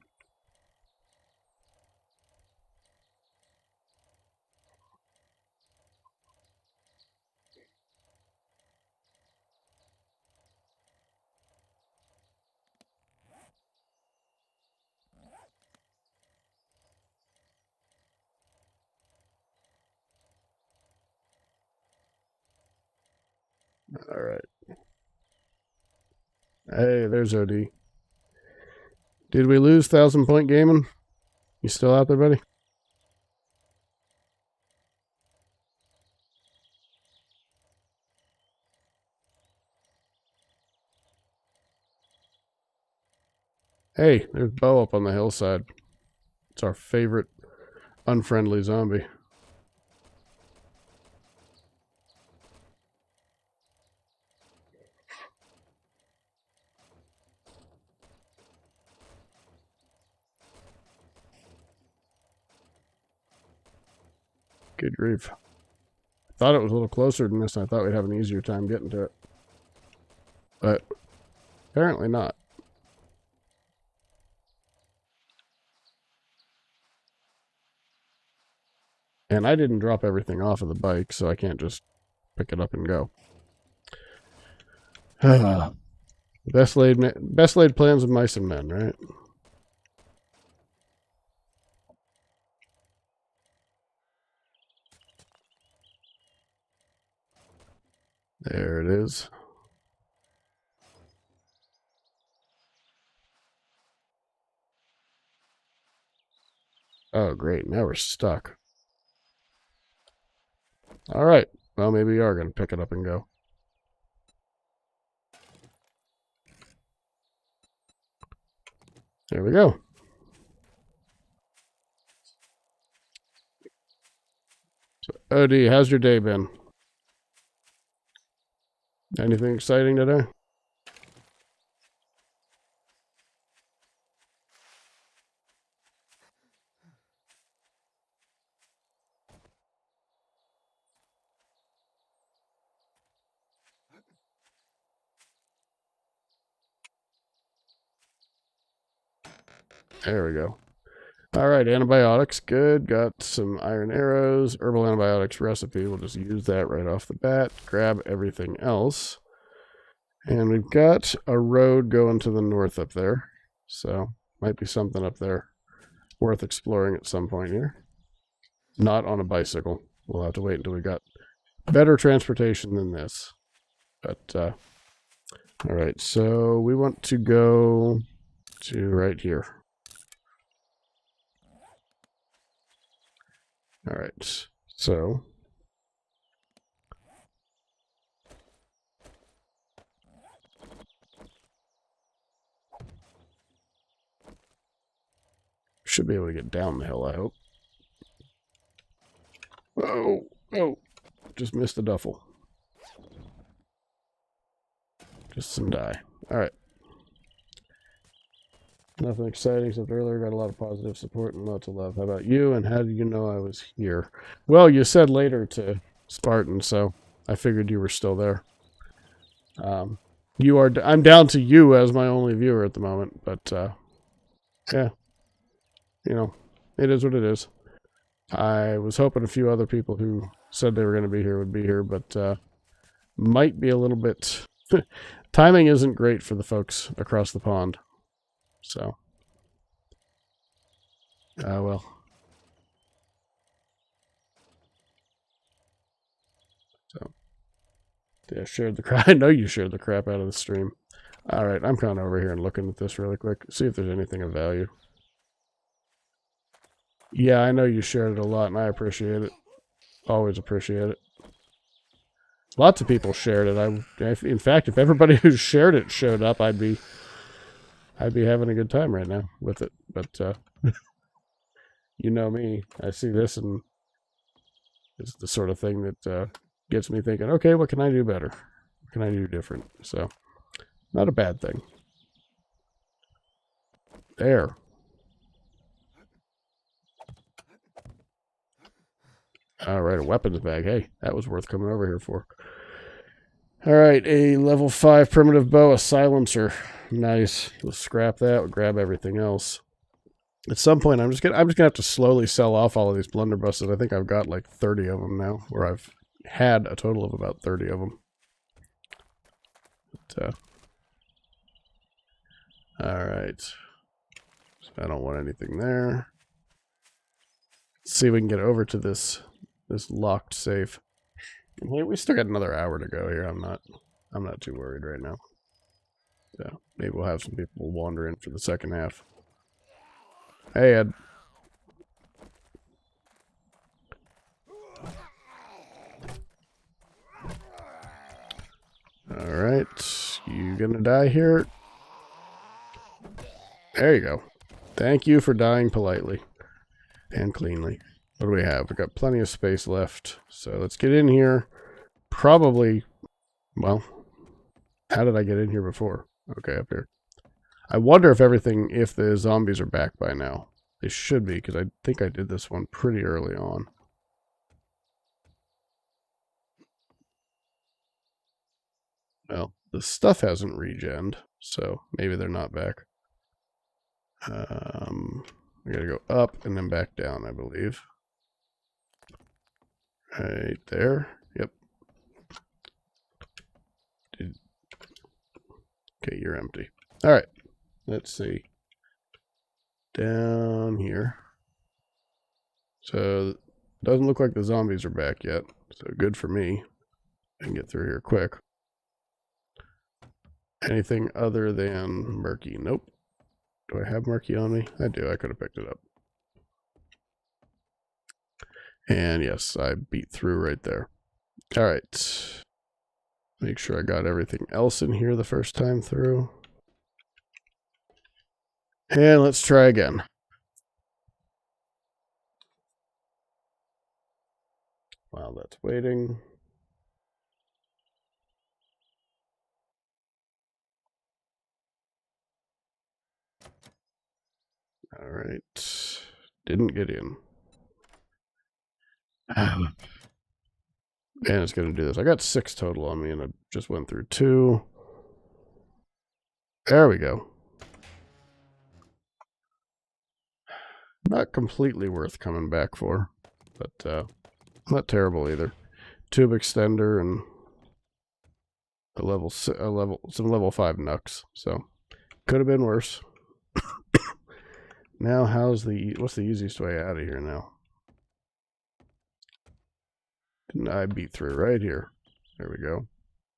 All right. Hey, there's OD. Did we lose 1,000 Point Gaming? You still out there, buddy? Hey, there's Bo up on the hillside. It's our favorite unfriendly zombie. Good grief. I thought it was a little closer than this, and I thought we'd have an easier time getting to it. But apparently not. And I didn't drop everything off of the bike, so I can't just pick it up and go. best laid plans of mice and men, right? There it is. Oh, great. Now we're stuck. All right. Well, maybe we are going to pick it up and go. There we go. So, OD, how's your day been? Anything exciting today? There we go. All right, antibiotics, good. Got some iron arrows, herbal antibiotics recipe. We'll just use that right off the bat. Grab everything else. And we've got a road going to the north up there. So, might be something up there worth exploring at some point here. Not on a bicycle. We'll have to wait until we got better transportation than this. But, all right, so we want to go to right here. All right, so should be able to get down the hill, I hope. Oh, just missed the duffel. Just some dye. All right. Nothing exciting except earlier got a lot of positive support and lots of love. How about you? And how did you know I was here? Well, you said later to Spartan, so I figured you were still there. You are. I'm down to you as my only viewer at the moment, but yeah, you know, it is what it is. I was hoping a few other people who said they were going to be here would be here, but might be a little bit. Timing isn't great for the folks across the pond. So, well. So, yeah, shared the crap. I know you shared the crap out of the stream. All right, I'm coming over here and looking at this really quick. See if there's anything of value. Yeah, I know you shared it a lot, and I appreciate it. Always appreciate it. Lots of people shared it. In fact, if everybody who shared it showed up, I'd be having a good time right now with it. But you know me, I see this, and it's the sort of thing that gets me thinking, okay, what can I do better? What can I do different? So, not a bad thing. There. All right, a weapons bag. Hey, that was worth coming over here for. All right, a level 5 primitive bow, a silencer. Nice. We'll scrap that. We'll grab everything else. At some point, I'm just gonna have to slowly sell off all of these blunderbusses. I think I've got like 30 of them now, or I've had a total of about 30 of them. But, all right. So I don't want anything there. Let's see if we can get over to this locked safe. And we still got another hour to go here. I'm not too worried right now. So maybe we'll have some people wander in for the second half. Hey, Ed. Alright. You gonna die here? There you go. Thank you for dying politely. And cleanly. What do we have? We've got plenty of space left. So let's get in here. Probably, well, how did I get in here before? Okay, up here. I wonder if the zombies are back by now. They should be, because I think I did this one pretty early on. Well, the stuff hasn't regened, so maybe they're not back. We gotta go up and then back down, I believe. Right there. Yep. Okay, you're empty. All right. Let's see. Down here. So, doesn't look like the zombies are back yet. So, good for me. I can get through here quick. Anything other than murky? Nope. Do I have murky on me? I do. I could have picked it up. And yes, I beat through right there. All right. Make sure I got everything else in here the first time through. And let's try again. While that's waiting. All right. Didn't get in. And it's going to do this. I got 6 total on me, and I just went through 2. There we go. Not completely worth coming back for, but not terrible either. Tube extender and some level 5 knucks. So could have been worse. Now, what's the easiest way out of here now? Didn't I beat through right here? There we go.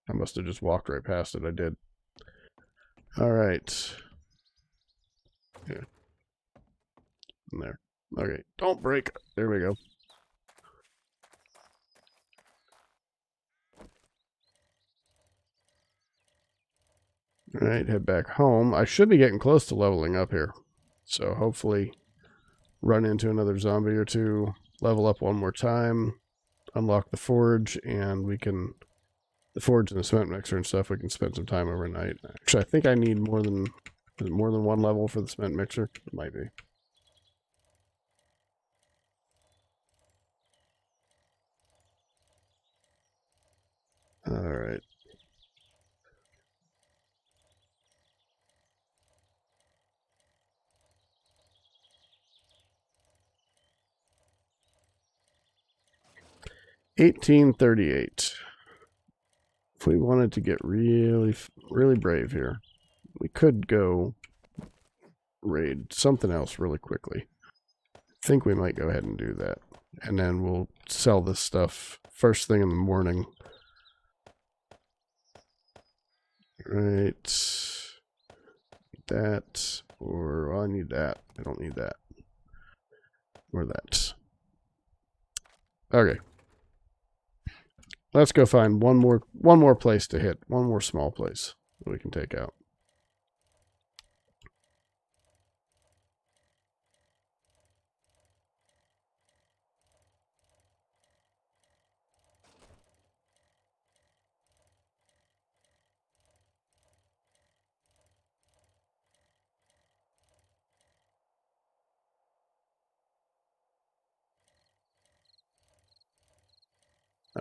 I must have just walked right past it. I did. All right. Yeah. In there. Okay. Don't break. There we go. All right. Head back home. I should be getting close to leveling up here. So hopefully run into another zombie or two, level up one more time, unlock the forge, and we can... The forge and the cement mixer and stuff, we can spend some time overnight. Actually, I think I need more than one level for the cement mixer? It might be. Alright. $18.38. If we wanted to get really brave here, we could go raid something else really quickly. I think we might go ahead and do that. And then we'll sell this stuff first thing in the morning. Right. That. Or I need that. I don't need that. Or that. Okay. Let's go find one more place to hit. One more small place that we can take out.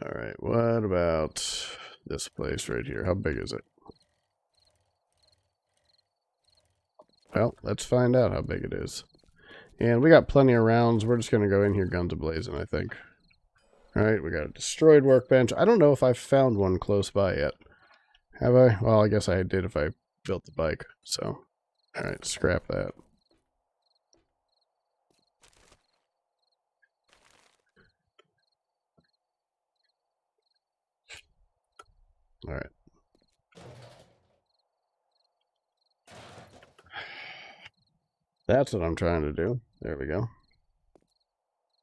Alright, what about this place right here? How big is it? Well, let's find out how big it is. And we got plenty of rounds. We're just going to go in here guns a-blazing, I think. Alright, we got a destroyed workbench. I don't know if I've found one close by yet. Have I? Well, I guess I did if I built the bike. So, alright, scrap that. Alright. That's what I'm trying to do. There we go.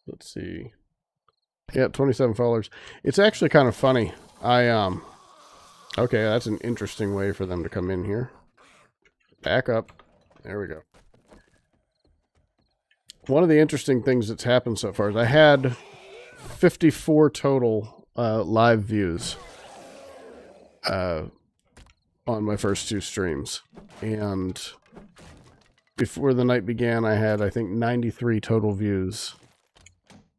Let's see. Yeah, 27 followers. It's actually kind of funny. Okay, that's an interesting way for them to come in here. Back up. There we go. One of the interesting things that's happened so far is I had 54 total live views on my first 2 streams. And before the night began, I had, I think, 93 total views.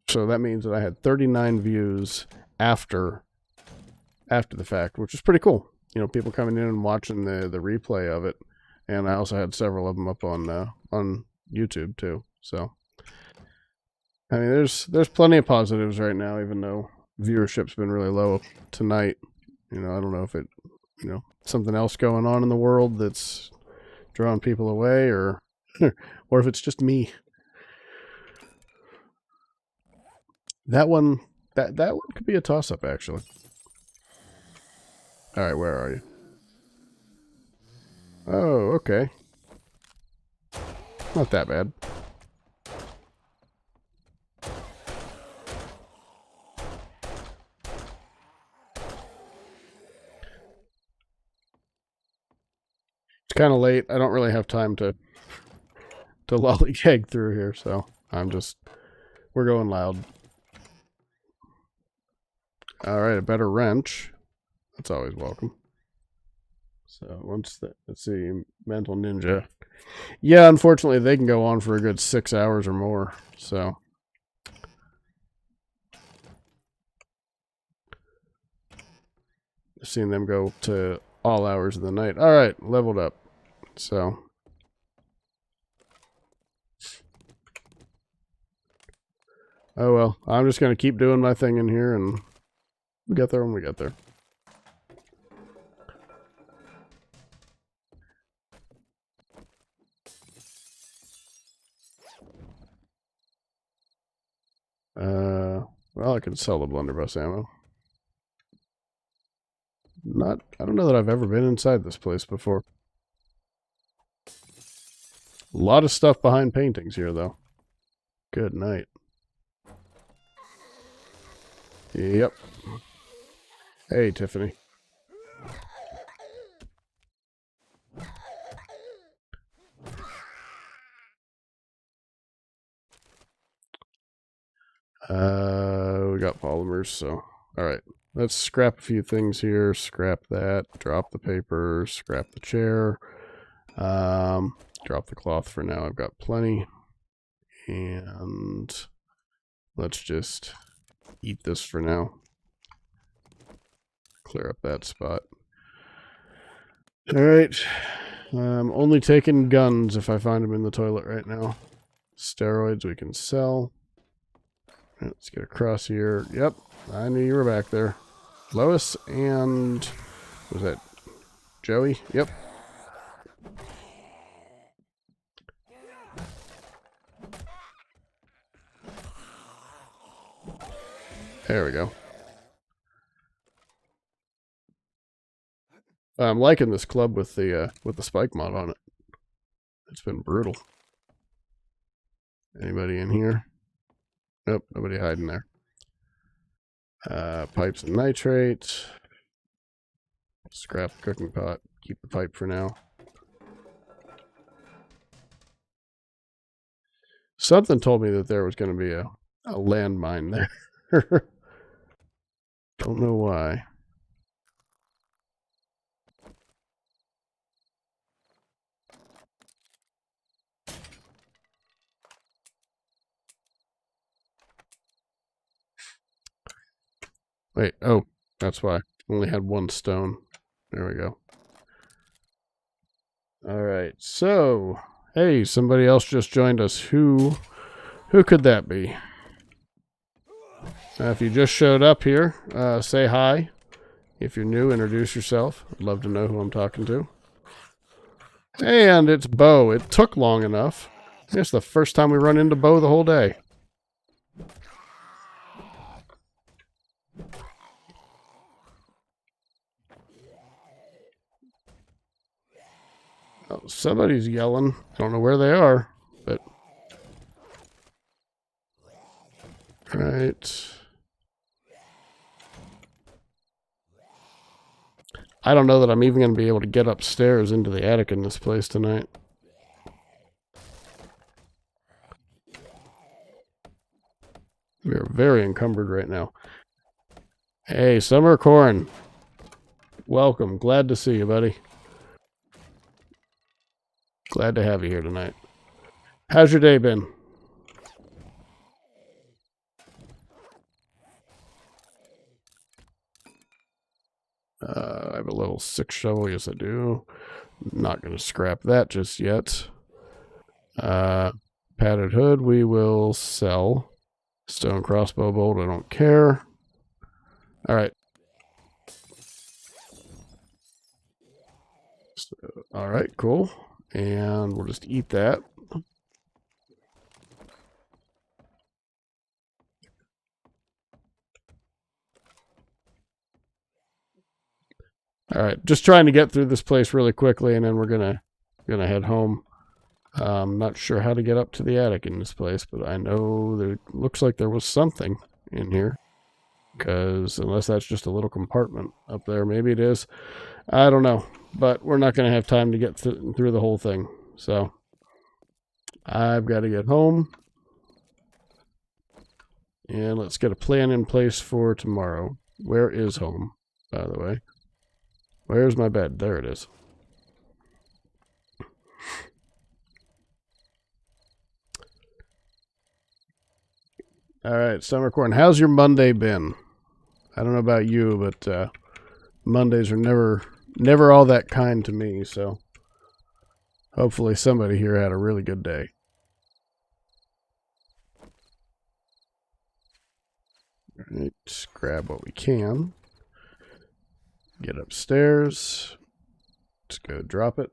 So that means that I had 39 views after the fact, which is pretty cool. You know, people coming in and watching the replay of it. And I also had several of them up on YouTube too. So, I mean, there's plenty of positives right now, even though viewership's been really low tonight. You know, I don't know if it, you know, something else going on in the world that's drawing people away, or or if it's just me. That one could be a toss-up, actually. All right, where are you? Oh, okay. Not that bad. It's kind of late. I don't really have time to lollygag through here, so we're going loud. All right, a better wrench. That's always welcome. So once that, let's see, mental ninja. Yeah, unfortunately, they can go on for a good 6 hours or more. So I've seen them go to all hours of the night. All right, leveled up. So Oh well, I'm just gonna keep doing my thing in here, and we get there when we get there. Well, I can sell the blunderbuss ammo. I don't know that I've ever been inside this place before. A lot of stuff behind paintings here, though. Good night. Yep. Hey, Tiffany. We got polymers, so... Alright, let's scrap a few things here. Scrap that. Drop the paper. Scrap the chair. Drop the cloth for now. I've got plenty. And... let's just eat this for now. Clear up that spot. Alright. I'm only taking guns if I find them in the toilet right now. Steroids we can sell. Let's get across here. Yep, I knew you were back there. Lois and... was that Joey? Yep. There we go. I'm liking this club with the spike mod on it. It's been brutal. Anybody in here? Nope, nobody hiding there. Pipes and nitrate. Scrap the cooking pot. Keep the pipe for now. Something told me that there was going to be a landmine there. Don't know why. Wait, oh, that's why. Only had one stone. There we go. Alright, so... hey, somebody else just joined us. Who could that be? If you just showed up here, say hi. If you're new, introduce yourself. I'd love to know who I'm talking to. And it's Bo. It took long enough. It's the first time we run into Bo the whole day. Oh, somebody's yelling. I don't know where they are, but... right. I don't know that I'm even going to be able to get upstairs into the attic in this place tonight. We are very encumbered right now. Hey, Summer Corn. Welcome. Glad to see you, buddy. Glad to have you here tonight. How's your day been? I have a level 6 shovel. Yes, I do. Not going to scrap that just yet. Padded hood we will sell. Stone crossbow bolt, I don't care. Alright. So, alright, cool. And we'll just eat that. Alright, just trying to get through this place really quickly, and then we're gonna head home. Not sure how to get up to the attic in this place, but I know there looks like there was something in here. Because unless that's just a little compartment up there, maybe it is. I don't know, but we're not going to have time to get through the whole thing. So I've got to get home. And let's get a plan in place for tomorrow. Where is home, by the way? Where's my bed? There it is. All right, Summer Corn, how's your Monday been? I don't know about you, but Mondays are never all that kind to me, so hopefully somebody here had a really good day. Right, grab what we can. Get upstairs. Let's go drop it.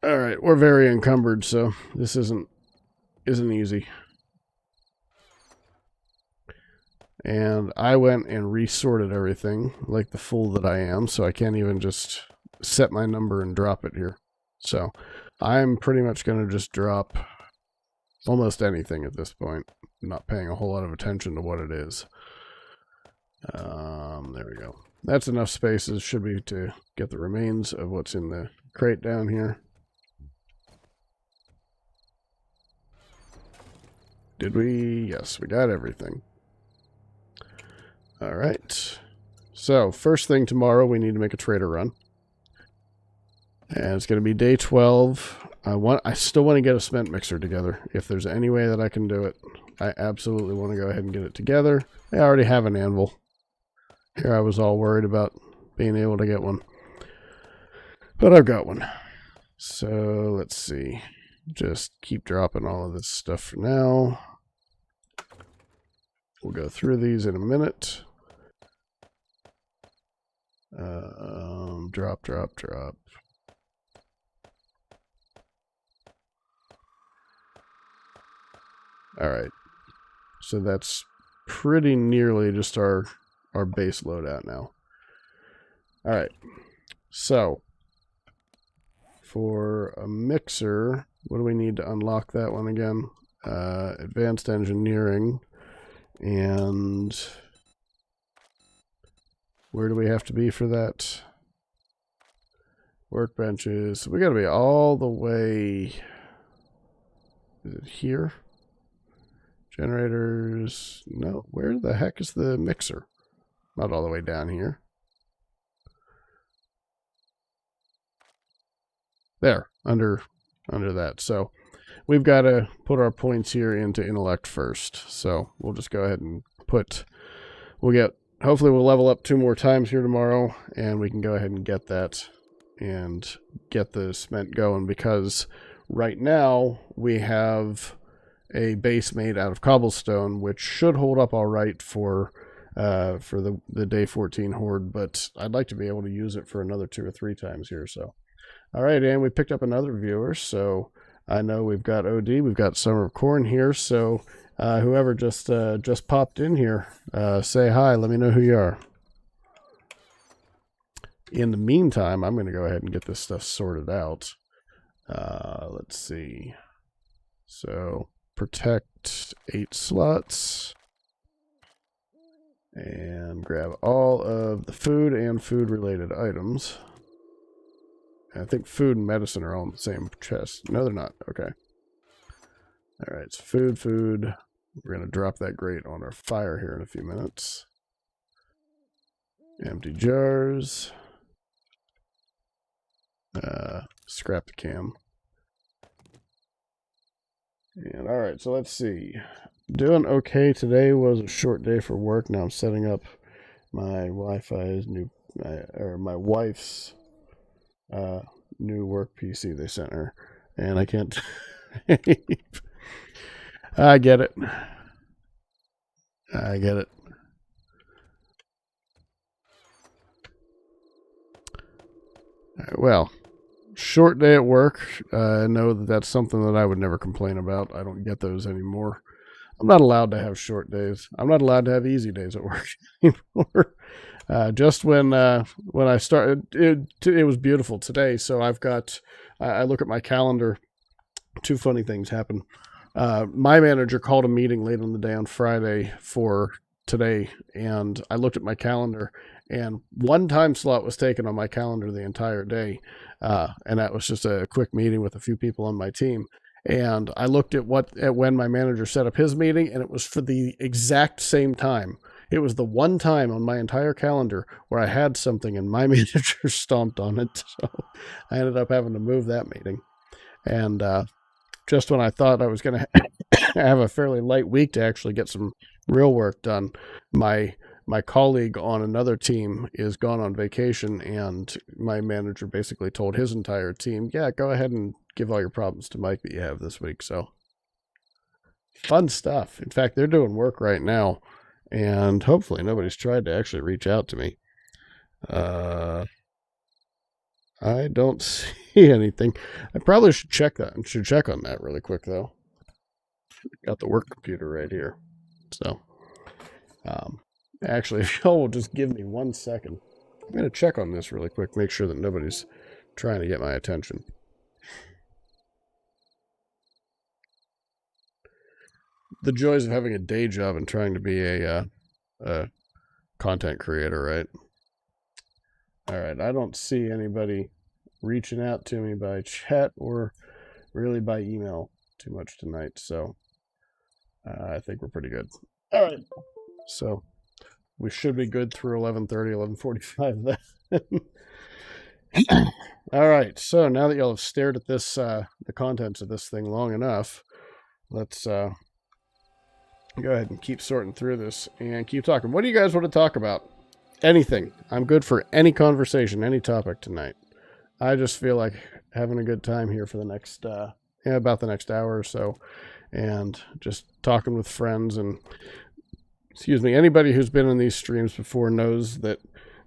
All right, we're very encumbered, so this isn't easy. And I went and resorted everything like the fool that I am, so I can't even just set my number and drop it here. So I'm pretty much going to just drop almost anything at this point. I'm not paying a whole lot of attention to what it is. There we go. That's enough spaces, should be, to get the remains of what's in the crate down here. Did we? Yes, we got everything. All right. So first thing tomorrow, we need to make a trader run. And it's going to be day 12. I still want to get a cement mixer together. If there's any way that I can do it, I absolutely want to go ahead and get it together. I already have an anvil. Here I was all worried about being able to get one. But I've got one. So let's see. Just keep dropping all of this stuff for now. We'll go through these in a minute. Drop. All right. So that's pretty nearly just our base loadout now. All right. So for a mixer, what do we need to unlock that one again? Advanced engineering. And where do we have to be for that? Workbenches. We got to be all the way. Is it here? Generators. No. Where the heck is the mixer? Not all the way down here. There. Under that. So we've got to put our points here into intellect first. So we'll just go ahead and hopefully we'll level up 2 more times here tomorrow, and we can go ahead and get that and get the cement going, because right now we have a base made out of cobblestone, which should hold up all right for the day 14 horde, but I'd like to be able to use it for another 2 or 3 times here. So all right, and we picked up another viewer, so I know we've got OD, we've got Summer of Corn here, so whoever just popped in here, say hi, let me know who you are. In the meantime, I'm going to go ahead and get this stuff sorted out. Let's see. So protect 8 slots. And grab all of the food and food-related items. I think food and medicine are all in the same chest. No, they're not. Okay. All right, so food. We're going to drop that grate on our fire here in a few minutes. Empty jars. Scrap the can. And all right, so let's see. Doing okay today. Was a short day for work. Now I'm setting up my Wi-Fi's my wife's new work PC they sent her, and I can't. I get it. All right, well, short day at work. I know that's something that I would never complain about. I don't get those anymore. I'm not allowed to have short days. I'm not allowed to have easy days at work anymore. Just when I started, it was beautiful today. So I look at my calendar. 2 funny things happen. My manager called a meeting late in the day on Friday for today, and I looked at my calendar, and 1 time slot was taken on my calendar the entire day, and that was just a quick meeting with a few people on my team. And I looked at when my manager set up his meeting, and it was for the exact same time. It was the 1 time on my entire calendar where I had something and my manager stomped on it. So I ended up having to move that meeting. And just when I thought I was going to have a fairly light week to actually get some real work done, my colleague on another team is gone on vacation, and my manager basically told his entire team, yeah, go ahead and give all your problems to Mike that you have this week. So Fun stuff. In fact, they're doing work right now, and hopefully nobody's tried to actually reach out to me. I don't see anything. I probably should check that. Should check on that really quick though. Got the work computer right here. So, actually, if y'all will just give me 1 second, I'm going to check on this really quick, make sure that nobody's trying to get my attention. The joys of having a day job and trying to be a content creator, right? All right, I don't see anybody reaching out to me by chat or really by email too much tonight, so I think we're pretty good. All right, so we should be good through 11:30, 11:45 then. All right, so now that y'all have stared at this, the contents of this thing long enough, let's go ahead and keep sorting through this and keep talking. What do you guys want to talk about? Anything. I'm good for any conversation, any topic tonight. I just feel like having a good time here for the next, about the next hour or so, and just talking with friends and, excuse me, anybody who's been in these streams before knows that,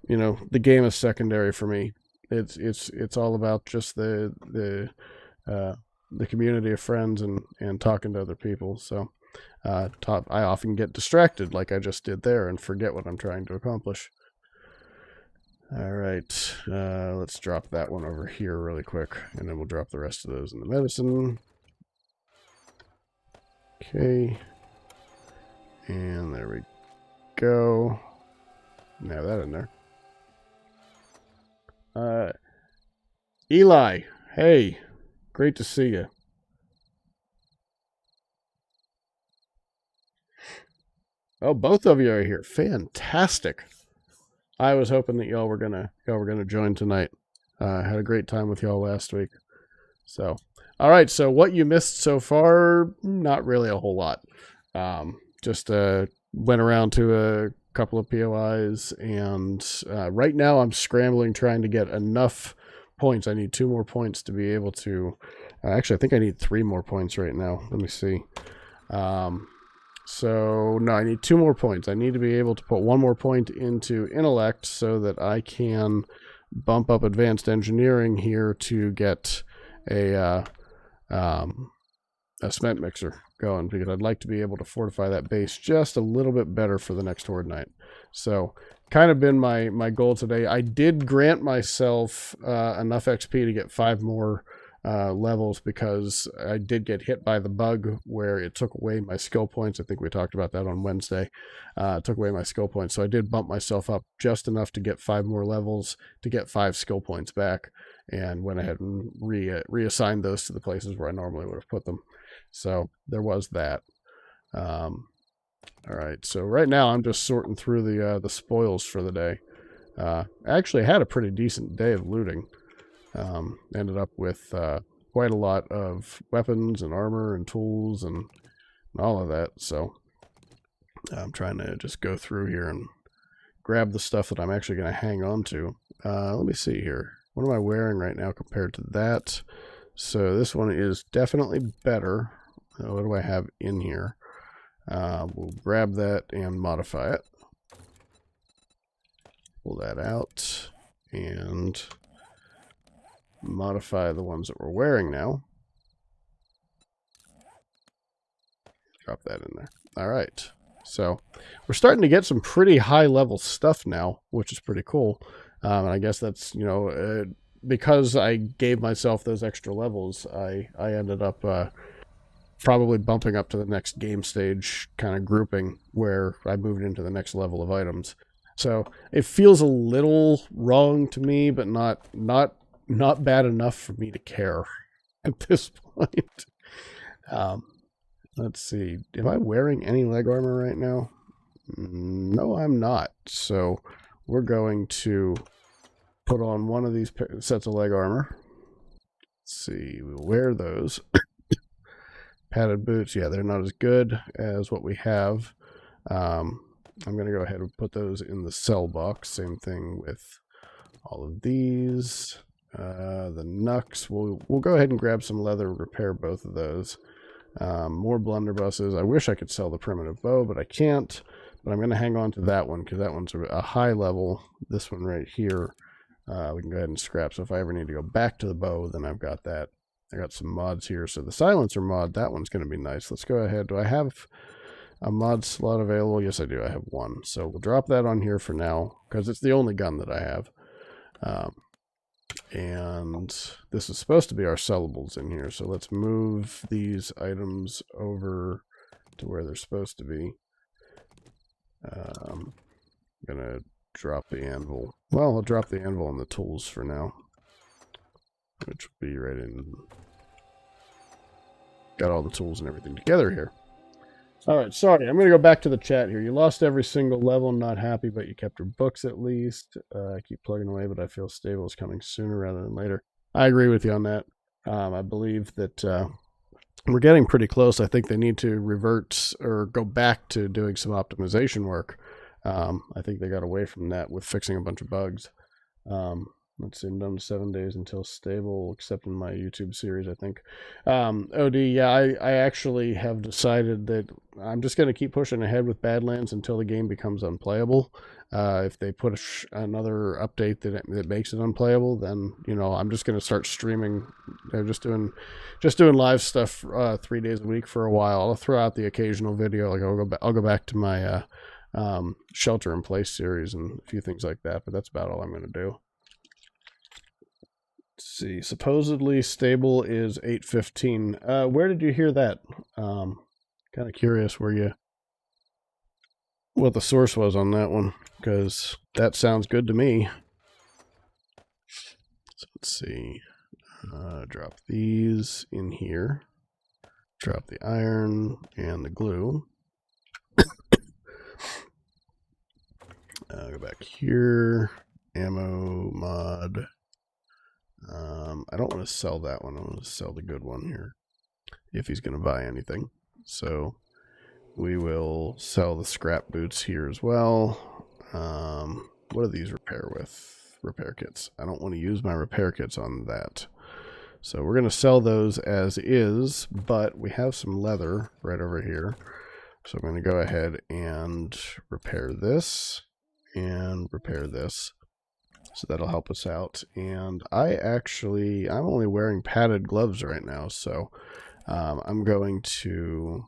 you know, the game is secondary for me. It's all about just the community of friends and talking to other people. So, I often get distracted like I just did there and forget what I'm trying to accomplish. All right, let's drop that one over here really quick, and then we'll drop the rest of those in the medicine. Okay, and there we go. Now that in there. Eli, hey, great to see you. Oh, both of you are here. Fantastic. I was hoping that y'all were gonna join tonight. Had a great time with y'all last week. So, all right. So, what you missed so far? Not really a whole lot. Just went around to a couple of POIs, and right now I'm scrambling trying to get enough points. I need 2 more points to be able to. Actually, I think I need 3 more points right now. Let me see. So, no, I need 2 more points. I need to be able to put 1 more point into intellect so that I can bump up advanced engineering here to get a cement mixer going, because I'd like to be able to fortify that base just a little bit better for the next horde night. So, kind of been my goal today. I did grant myself enough XP to get 5 more levels, because I did get hit by the bug where it took away my skill points. I think we talked about that on Wednesday. It took away my skill points, so I did bump myself up just enough to get 5 more levels to get 5 skill points back, and went ahead and reassigned those to the places where I normally would have put them. So there was that. All right, so right now I'm just sorting through the spoils for the day. I actually had a pretty decent day of looting. Ended up with quite a lot of weapons and armor and tools and all of that. So I'm trying to just go through here and grab the stuff that I'm actually going to hang on to. Let me see here. What am I wearing right now compared to that? So this one is definitely better. What do I have in here? We'll grab that and modify it. Pull that out and modify the ones that we're wearing now. Drop that in there. All right. So we're starting to get some pretty high level stuff now, which is pretty cool. And I guess that's, you know, because I gave myself those extra levels, I ended up probably bumping up to the next game stage kind of grouping where I moved into the next level of items. So it feels a little wrong to me, but not bad enough for me to care at this point. Let's see. Am I wearing any leg armor right now? No, I'm not. So we're going to put on one of these sets of leg armor. Let's see. We'll wear those. Padded boots. Yeah, they're not as good as what we have. I'm going to go ahead and put those in the sell box. Same thing with all of these. The Nux, we'll go ahead and grab some leather, repair both of those. More blunderbusses. I wish I could sell the primitive bow, but I can't. But I'm going to hang on to that one because that one's a high level. This one right here, we can go ahead and scrap. So if I ever need to go back to the bow, then I've got that. I got some mods here. So the silencer mod, that one's going to be nice. Let's go ahead. Do I have a mod slot available? Yes, I do. I have one. So we'll drop that on here for now because it's the only gun that I have. And this is supposed to be our sellables in here. So let's move these items over to where they're supposed to be. I'm going to drop the anvil. Well, I'll drop the anvil and the tools for now, which will be right in. Got all the tools and everything together here. All right, sorry. I'm going to go back to the chat here. You lost every single level. Not happy, but you kept your books at least. I keep plugging away, but I feel stable is coming sooner rather than later. I agree with you on that. I believe that we're getting pretty close. I think they need to revert or go back to doing some optimization work. I think they got away from that with fixing a bunch of bugs. Let's see, I'm done 7 days until stable, except in my YouTube series, I think. OD, yeah, I actually have decided that I'm just going to keep pushing ahead with Badlands until the game becomes unplayable. If they put another update that makes it unplayable, then, you know, I'm just going to start streaming. Just doing live stuff 3 days a week for a while. I'll throw out the occasional video. Like I'll go back to my shelter in place series and a few things like that, but that's about all I'm going to do. Let's see, supposedly stable is 8:15. Where did you hear that? Kind of curious what the source was on that one, because that sounds good to me. So let's see. Drop these in here. Drop the iron and the glue. Go back here. Ammo mod. I don't want to sell that one. I want to sell the good one here if he's going to buy anything. So we will sell the scrap boots here as well. What do these repair with? Repair kits. I don't want to use my repair kits on that. So we're going to sell those as is, but we have some leather right over here. So I'm going to go ahead and repair this and repair this. So that'll help us out. And I'm only wearing padded gloves right now. So I'm going to,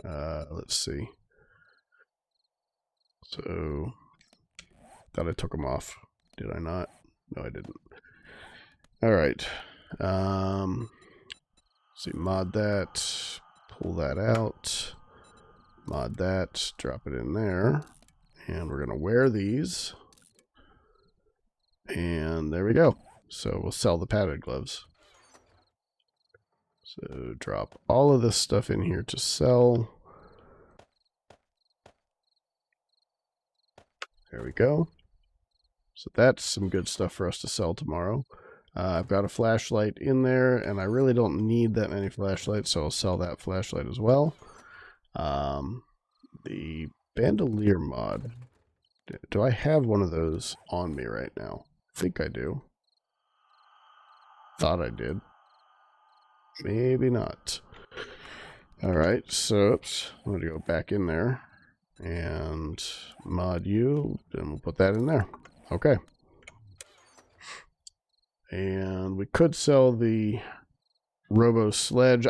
let's see. So, thought I took them off. Did I not? No, I didn't. All right. See, mod that, pull that out, mod that, drop it in there. And we're going to wear these. And there we go. So we'll sell the padded gloves. So drop all of this stuff in here to sell. There we go. So that's some good stuff for us to sell tomorrow. I've got a flashlight in there, and I really don't need that many flashlights, so I'll sell that flashlight as well. The bandolier mod. Do I have one of those on me right now? I think I do. Thought I did. Maybe not. Alright, so oops, I'm going to go back in there and mod you, and we'll put that in there. Okay. And we could sell the Robo Sledge.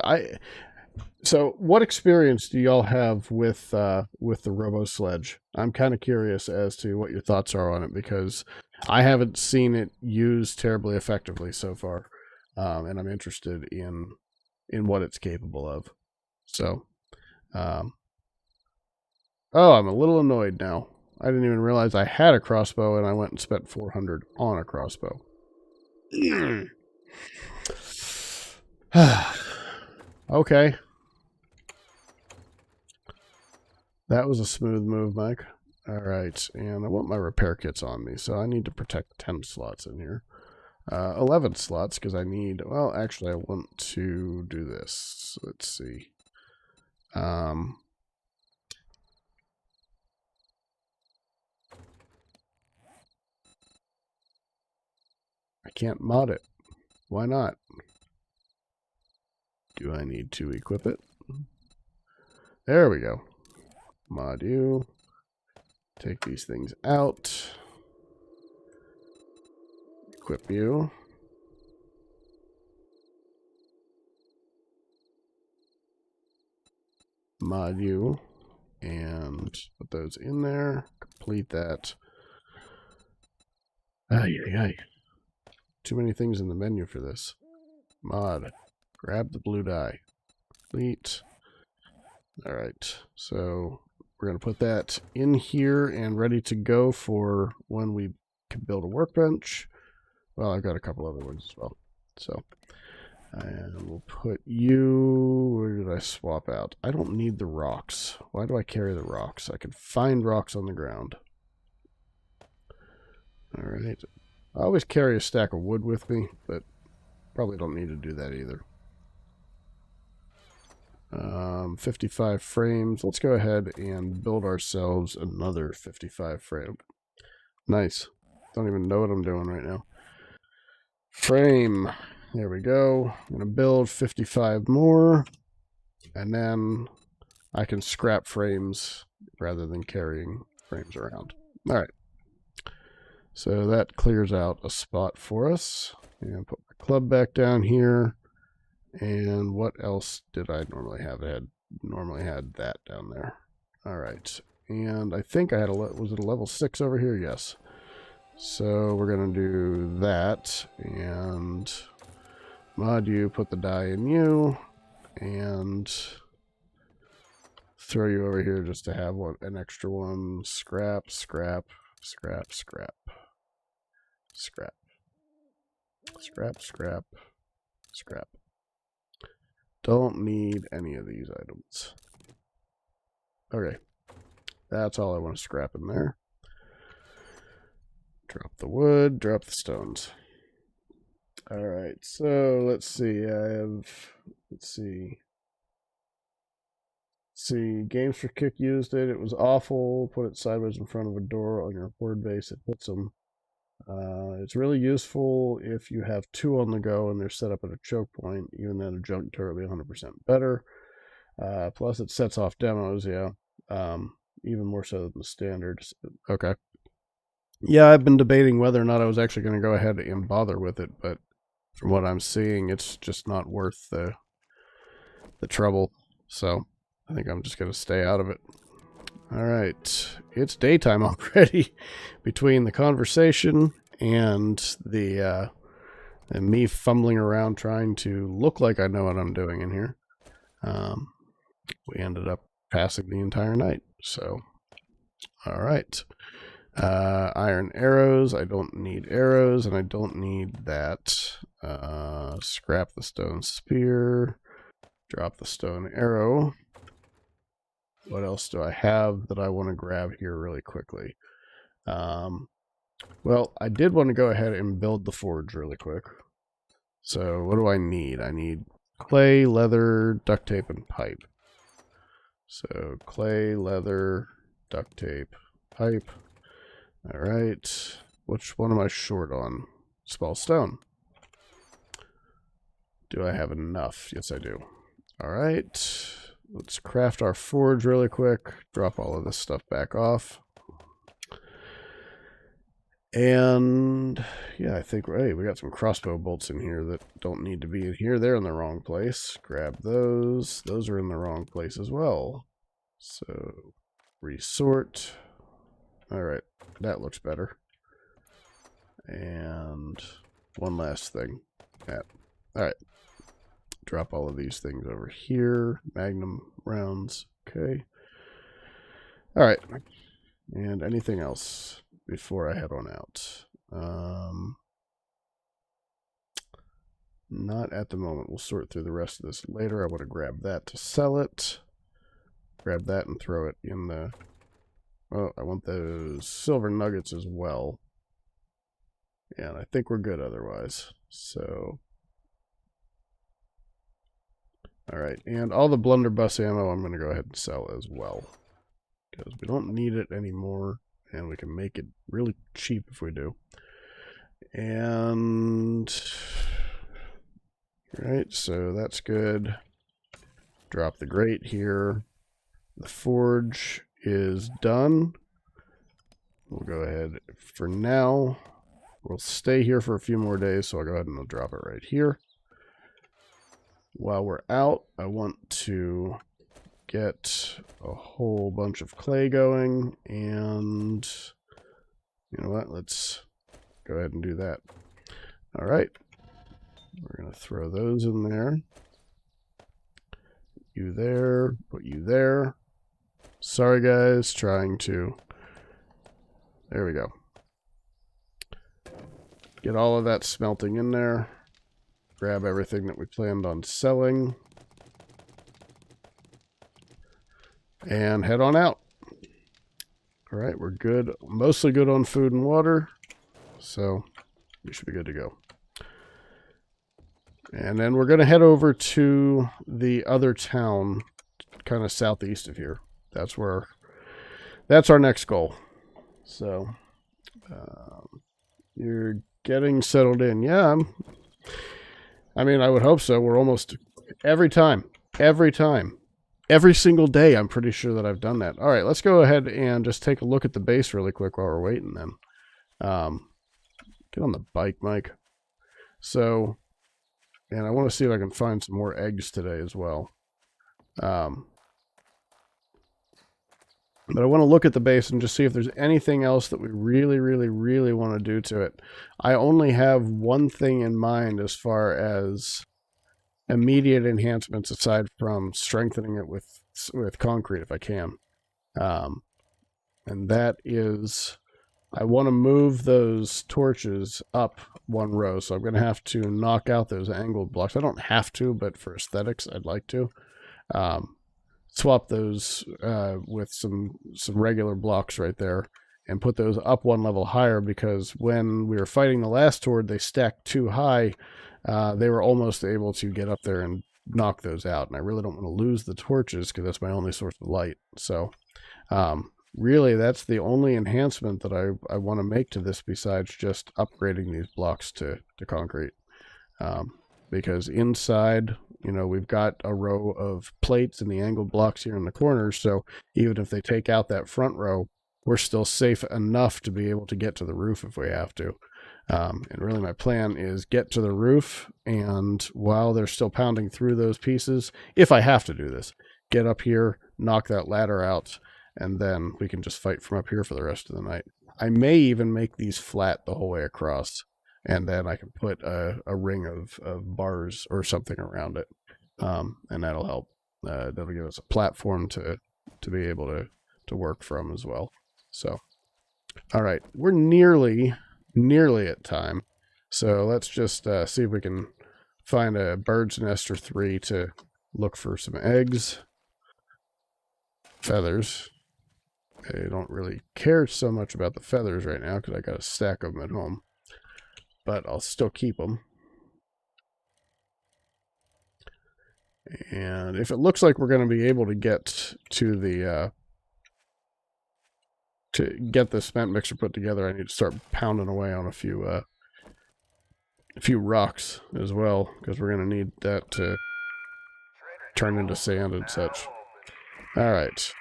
So what experience do y'all have with the Robo Sledge? I'm kind of curious as to what your thoughts are on it, because I haven't seen it used terribly effectively so far, and I'm interested in what it's capable of. So, oh, I'm a little annoyed now. I didn't even realize I had a crossbow, and I went and spent 400 on a crossbow. Okay. That was a smooth move, Mike. All right, and I want my repair kits on me, so I need to protect 10 slots in here. 11 slots, because I need... Well, actually, I want to do this. Let's see. I can't mod it. Why not? Do I need to equip it? There we go. Mod you. Take these things out. Equip you. Mod you. And put those in there. Complete that. Ay, ay, ay. Too many things in the menu for this. Mod. Grab the blue dye. Complete. Alright. So we're going to put that in here and ready to go for when we can build a workbench. Well, I've got a couple other ones as well. So, and we'll put you... Where did I swap out? I don't need the rocks. Why do I carry the rocks? I can find rocks on the ground. Alright. I always carry a stack of wood with me, but probably don't need to do that either. 55 frames. Let's go ahead and build ourselves another 55 frame. Nice. Don't even know what I'm doing right now. Frame. There we go. I'm going to build 55 more, and then I can scrap frames rather than carrying frames around. All right. So that clears out a spot for us. And put my club back down here. And what else did I normally have? I had normally had that down there. All right. And I think I had a, was it a level 6 over here? Yes. So we're going to do that. And mod you, put the dye in you. And throw you over here just to have one, an extra one. Scrap, scrap, scrap, scrap. Scrap. Scrap, scrap, scrap. Don't need any of these items. Okay. That's all I want to scrap in there. Drop the wood, drop the stones. Alright, so let's see. Let's see, Games for Kick used it. It was awful. Put it sideways in front of a door on your horde base. It hits them. It's really useful if you have 2 on the go and they're set up at a choke point. Even then, a junk turret will be 100% better. Plus, it sets off demos, yeah. Even more so than the standard. Okay. Yeah, I've been debating whether or not I was actually going to go ahead and bother with it, but from what I'm seeing, it's just not worth the trouble. So, I think I'm just going to stay out of it. All right, it's daytime already. Between the conversation and the and me fumbling around trying to look like I know what I'm doing in here, we ended up passing the entire night. So, all right, iron arrows. I don't need arrows, and I don't need that. Scrap the stone spear. Drop the stone arrow. What else do I have that I want to grab here really quickly? Well, I did want to go ahead and build the forge really quick. So what do I need? I need clay, leather, duct tape, and pipe. So clay, leather, duct tape, pipe. All right. Which one am I short on? Small stone. Do I have enough? Yes, I do. All right. Let's craft our forge really quick. Drop all of this stuff back off. And yeah, I think, hey, we got some crossbow bolts in here that don't need to be in here. They're in the wrong place. Grab those. Those are in the wrong place as well. So resort. All right, that looks better. And one last thing. Yeah. All right. Drop all of these things over here. Magnum rounds. Okay. All right. And anything else before I head on out? Not at the moment. We'll sort through the rest of this later. I want to grab that to sell it. Grab that and throw it in the... Oh, I want those silver nuggets as well. Yeah, and I think we're good otherwise. So... Alright, and all the blunderbuss ammo I'm going to go ahead and sell as well. Because we don't need it anymore, and we can make it really cheap if we do. And... Alright, so that's good. drop the grate here. The forge is done. We'll go ahead for now. We'll stay here for a few more days, so I'll go ahead and I'll drop it right here. While we're out, I want to get a whole bunch of clay going, and you know what? Let's go ahead and do that. All right. We're going to throw those in there. You there, put you there. Sorry, guys, trying to... There we go. Get all of that smelting in there. Grab everything that we planned on selling. And head on out. All right, we're good. Mostly good on food and water. So we should be good to go. And then we're going to head over to the other town, kind of southeast of here. That's our next goal. So, you're getting settled in. Yeah, I mean, I would hope so. We're almost every single day. I'm pretty sure that I've done that. All right, let's go ahead and just take a look at the base really quick while we're waiting then. Get on the bike, Mike. So, and I want to see if I can find some more eggs today as well. But I want to look at the base and just see if there's anything else that we really want to do to it. I only have one thing in mind as far as immediate enhancements, aside from strengthening it with concrete if I can. And that is, I want to move those torches up one row. So I'm going to have to knock out those angled blocks. I don't have to, but for aesthetics, I'd like to. Swap those with some regular blocks right there and put those up one level higher, because when we were fighting the last horde, they stacked too high. They were almost able to get up there and knock those out. And I really don't want to lose the torches because that's my only source of light. So really, that's the only enhancement that I want to make to this, besides just upgrading these blocks to concrete. Because inside, you know, we've got a row of plates and the angled blocks here in the corners. So even if they take out that front row, we're still safe enough to be able to get to the roof if we have to. And really my plan is get to the roof, and while they're still pounding through those pieces, if I have to do this, get up here, knock that ladder out, and then we can just fight from up here for the rest of the night. I may even make these flat the whole way across, and then I can put a ring of bars or something around it, and that'll help. That'll give us a platform to be able to work from as well. So, all right, we're nearly at time. So let's just see if we can find a bird's nest or three to look for some eggs. Feathers. I don't really care so much about the feathers right now because I got a stack of them at home. But I'll still keep them. And if it looks like we're going to be able to get to the to get the cement mixer put together, I need to start pounding away on a few rocks as well, because we're going to need that to turn into sand and such. All right.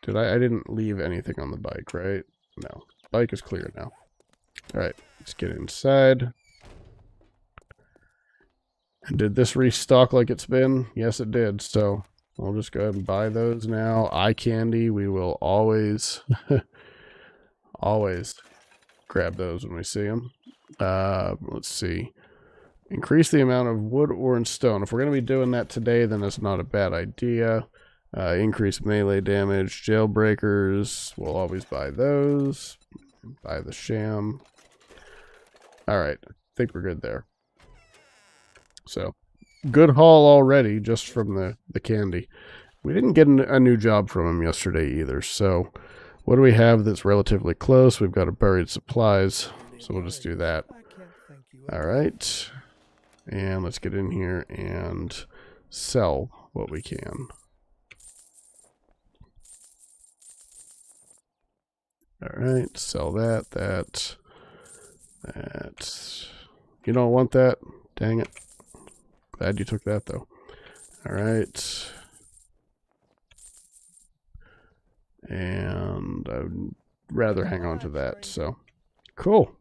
I didn't leave anything on the bike, right? No. Bike is clear now. All right. Let's get inside. And did this restock like it's been? Yes, it did. So we'll just go ahead and buy those now. Eye candy, we will always, always grab those when we see them. Let's see. Increase the amount of wood, ore, and stone. If we're going to be doing that today, then that's not a bad idea. Increase melee damage. Jailbreakers, we'll always buy those. Buy the sham. Alright, I think we're good there. So, good haul already, just from the candy. We didn't get a new job from him yesterday either, so what do we have that's relatively close? We've got a buried supplies, so we'll just do that. Alright, and let's get in here and sell what we can. Alright, sell that. You don't want that? Dang it. Glad you took that, though. Alright. And I would rather hang on to that. So, cool.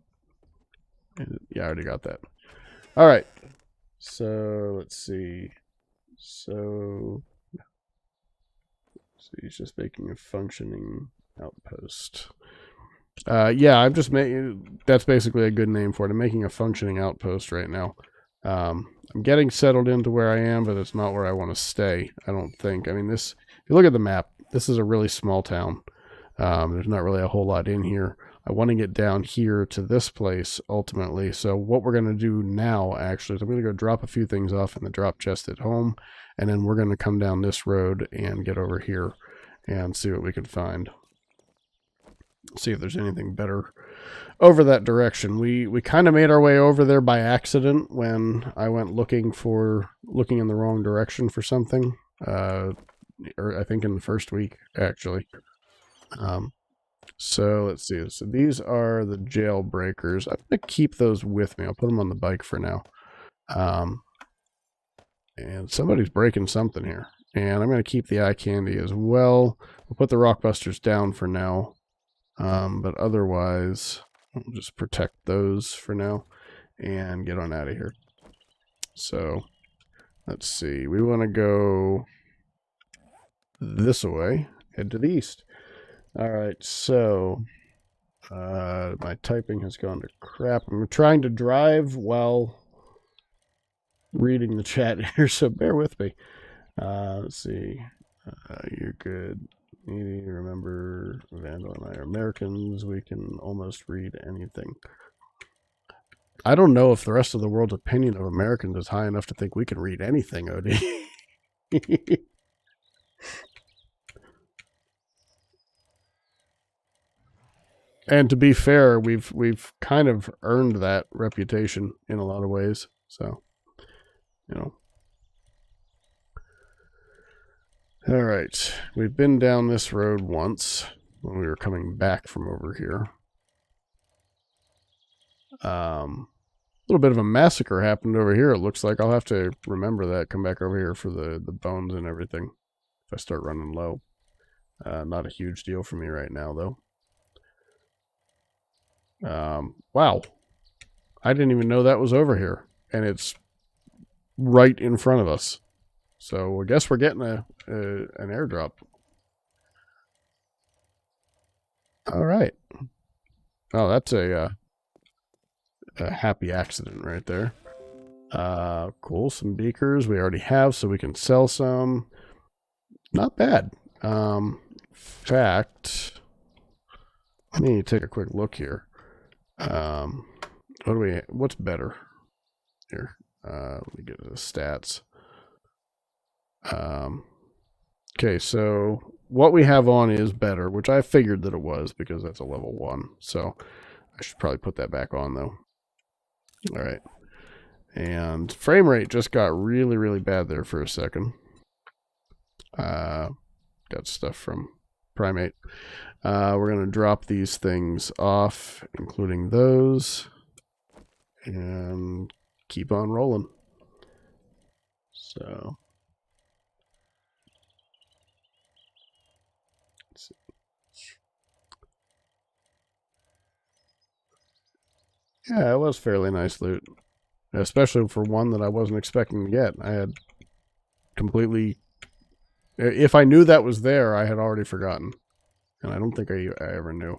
Yeah, I already got that. All right. So, let's see. So, he's just making a functioning outpost. Yeah, I'm just making. That's basically a good name for it. I'm making a functioning outpost right now. I'm getting settled into where I am, but it's not where I want to stay. I don't think. I mean, this. If you look at the map, this is a really small town. There's not really a whole lot in here. I want to get down here to this place ultimately. So what we're going to do now, actually, is I'm going to go drop a few things off in the drop chest at home, and then we're going to come down this road and get over here and see what we can find. See if there's anything better over that direction. We kind of made our way over there by accident when I went looking in the wrong direction for something. Or I think in the first week, actually. So let's see. So these are the jailbreakers. I'm going to keep those with me. I'll put them on the bike for now. And somebody's breaking something here. And I'm going to keep the eye candy as well. We'll put the rockbusters down for now. But otherwise, we'll just protect those for now and get on out of here. So let's see. We want to go this way. Head to the east. All right, so my typing has gone to crap. I'm trying to drive while reading the chat here, so bear with me. Let's see. You're good. Need to remember, Vandal and I are Americans. We can almost read anything. I don't know if the rest of the world's opinion of Americans is high enough to think we can read anything, OD. And to be fair, we've kind of earned that reputation in a lot of ways. So, you know. All right, we've been down this road once when we were coming back from over here. A little bit of a massacre happened over here. It looks like I'll have to remember that. Come back over here for the bones and everything if I start running low. Not a huge deal for me right now, though. Wow. I didn't even know that was over here. And it's right in front of us. So I guess we're getting an airdrop. All right. Oh, that's a happy accident right there. Cool. Some beakers we already have, so we can sell some. Not bad. In fact, let me take a quick look here. What's better here? Let me get to the stats. Okay, so what we have on is better, which I figured that it was because that's a level 1. So I should probably put that back on though. All right. And frame rate just got really, really bad there for a second. Got stuff from Primate. We're going to drop these things off, including those, and keep on rolling. So, let's see. Yeah, it was fairly nice loot, especially for one that I wasn't expecting to get. I had completely, if I knew that was there, I had already forgotten. And I don't think I ever knew.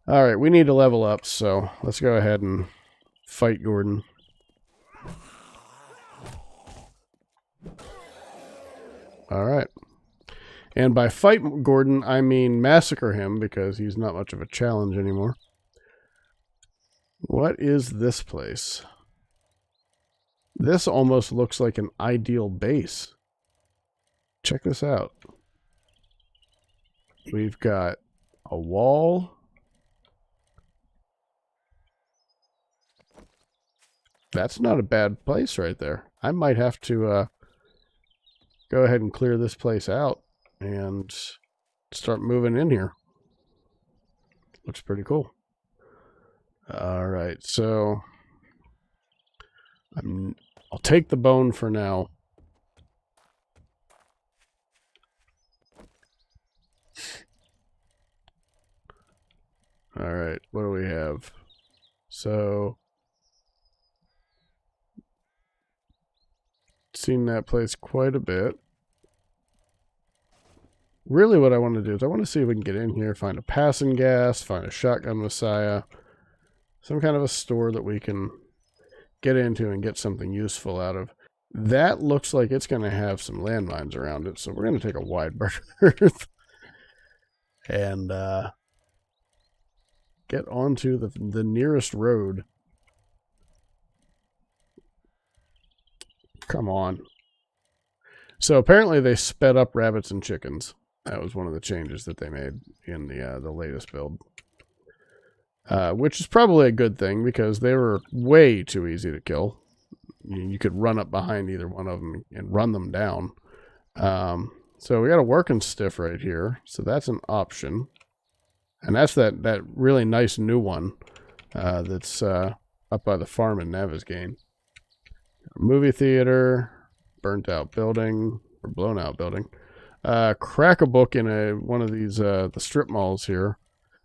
All right, we need to level up, so let's go ahead and fight Gordon. All right. And by fight Gordon, I mean massacre him, because he's not much of a challenge anymore. What is this place? This almost looks like an ideal base. Check this out. We've got a wall. That's not a bad place right there. I might have to go ahead and clear this place out and start moving in here. Looks pretty cool. All right, so I'll take the bone for now. have. So, seen that place quite a bit. Really what I want to do is I want to see if we can get in here, find a passing gas, find a shotgun messiah, some kind of a store that we can get into and get something useful out of. That looks like it's going to have some landmines around it, so we're going to take a wide berth and get onto the nearest road. Come on. So apparently they sped up rabbits and chickens. That was one of the changes that they made in the latest build. Which is probably a good thing because they were way too easy to kill. You could run up behind either one of them and run them down. So we got a working stiff right here. So that's an option. And that's that really nice new one that's up by the farm in Navezgane. Movie theater, burnt out building, or blown out building. Crack a book in one of these the strip malls here.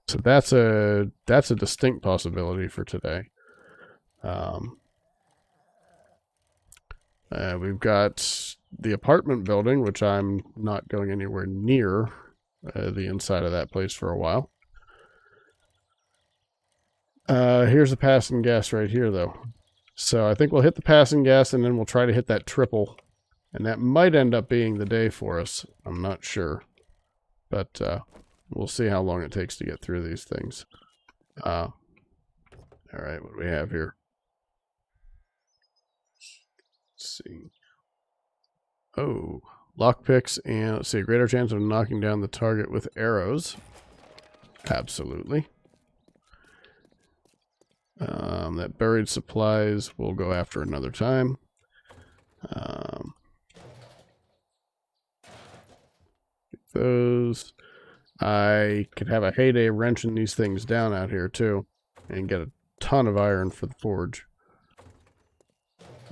So that's a distinct possibility for today. We've got the apartment building, which I'm not going anywhere near the inside of that place for a while. Here's the passing gas right here, though. So I think we'll hit the passing gas, and then we'll try to hit that triple. And that might end up being the day for us. I'm not sure. But we'll see how long it takes to get through these things. All right, what do we have here? Let's see. Oh, lockpicks and, let's see, greater chance of knocking down the target with arrows. Absolutely. That buried supplies we'll go after another time. Those. I could have a heyday wrenching these things down out here too, and get a ton of iron for the forge.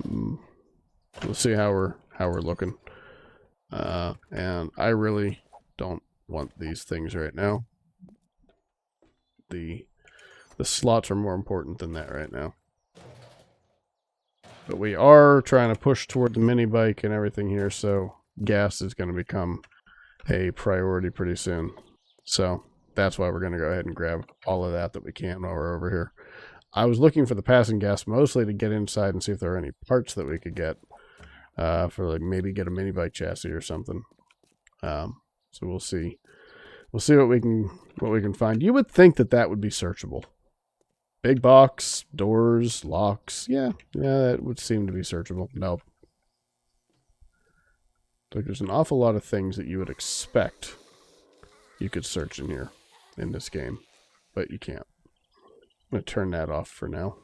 We'll see how we're looking. And I really don't want these things right now. The slots are more important than that right now. But we are trying to push toward the mini bike and everything here, so gas is going to become a priority pretty soon. So that's why we're going to go ahead and grab all of that we can while we're over here. I was looking for the passing gas mostly to get inside and see if there are any parts that we could get for, like, maybe get a mini bike chassis or something. So we'll see. We'll see what we can find. You would think that would be searchable. Big box, doors, locks. Yeah, that would seem to be searchable. Nope. Like, there's an awful lot of things that you would expect you could search in here in this game, but you can't. I'm going to turn that off for now.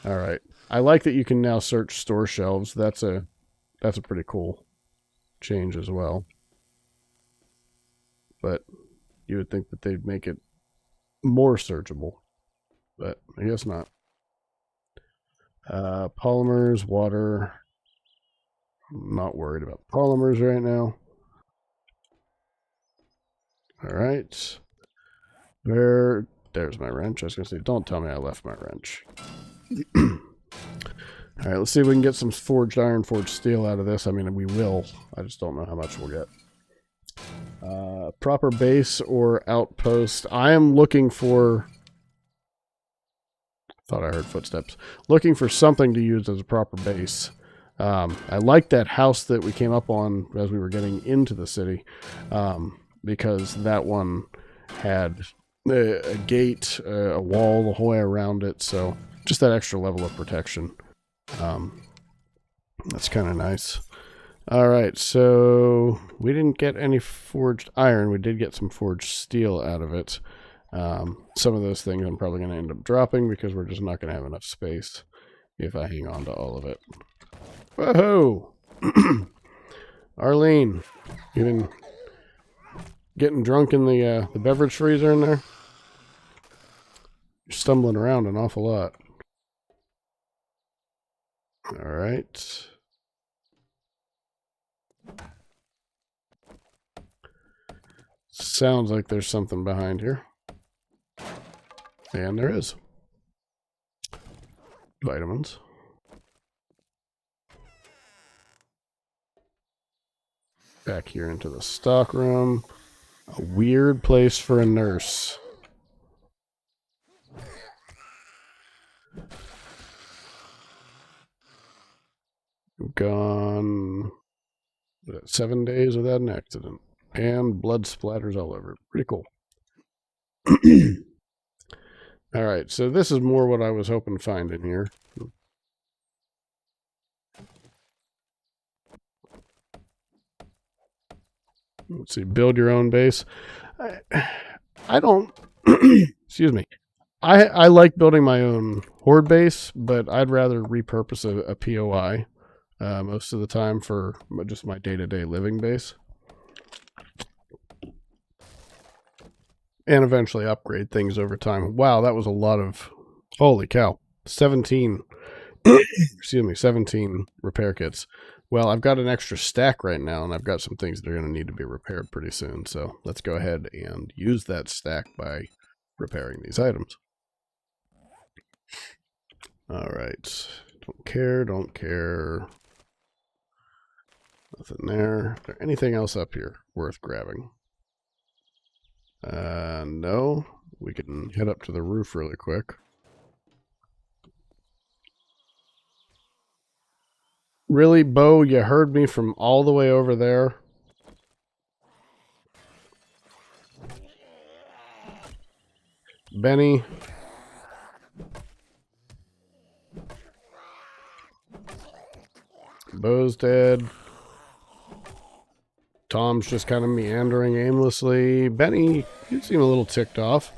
All right. I like that you can now search store shelves. That's a pretty cool change as well. But you would think that they'd make it more searchable, but I guess not. Polymers, water. I'm not worried about polymers right now. All right. There's my wrench. I was going to say, don't tell me I left my wrench. All right, let's see if we can get some forged iron, forged steel out of this. I mean, we will. I just don't know how much we'll get. Proper base or outpost. I am looking for... Thought I heard footsteps. Looking for something to use as a proper base. I like that house that we came up on as we were getting into the city, because that one had a gate, a wall the whole way around it, so just that extra level of protection. That's kind of nice. All right, so we didn't get any forged iron. We did get some forged steel out of it. Some of those things I'm probably going to end up dropping because we're just not going to have enough space if I hang on to all of it. Whoa! Arlene, you been getting drunk in the beverage freezer in there? You're stumbling around an awful lot. All right. Sounds like there's something behind here. And there is. Vitamins. Back here into the stock room. A weird place for a nurse. Gone 7 days without an accident. And blood splatters all over. Pretty cool. Alright, so this is more what I was hoping to find in here. Let's see, build your own base. I don't... excuse me. I like building my own horde base, but I'd rather repurpose a POI most of the time for just my day-to-day living base. And eventually upgrade things over time. Wow, that was a lot of... Holy cow. 17... excuse me, 17 repair kits. Well, I've got an extra stack right now, and I've got some things that are going to need to be repaired pretty soon. So let's go ahead and use that stack by repairing these items. All right. Don't care, don't care. Nothing there. Is there anything else up here worth grabbing? No. We can head up to the roof really quick. Really, Bo, you heard me from all the way over there? Benny. Bo's dead. Tom's just kind of meandering aimlessly. Benny, you seem a little ticked off.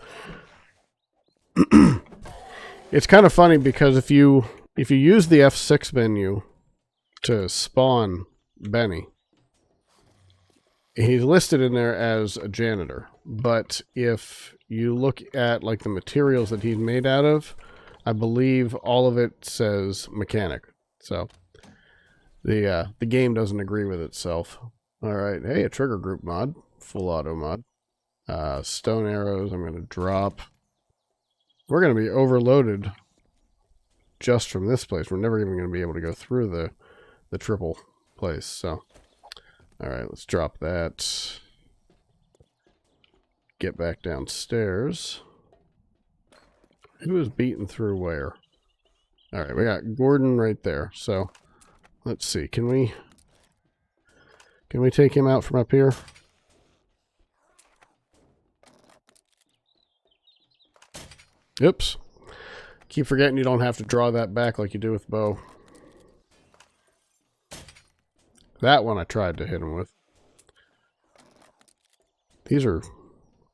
It's kind of funny because if you use the F6 menu to spawn Benny, he's listed in there as a janitor. But if you look at like the materials that he's made out of, I believe all of it says mechanic. So the game doesn't agree with itself. All right, hey, a trigger group mod, full auto mod. Stone arrows, I'm going to drop. We're going to be overloaded just from this place. We're never even going to be able to go through the triple place. So, all right, let's drop that. Get back downstairs. Who is beating through where? All right, we got Gordon right there. So, let's see. Can we take him out from up here? Oops. Keep forgetting you don't have to draw that back like you do with Bo. That one I tried to hit him with. These are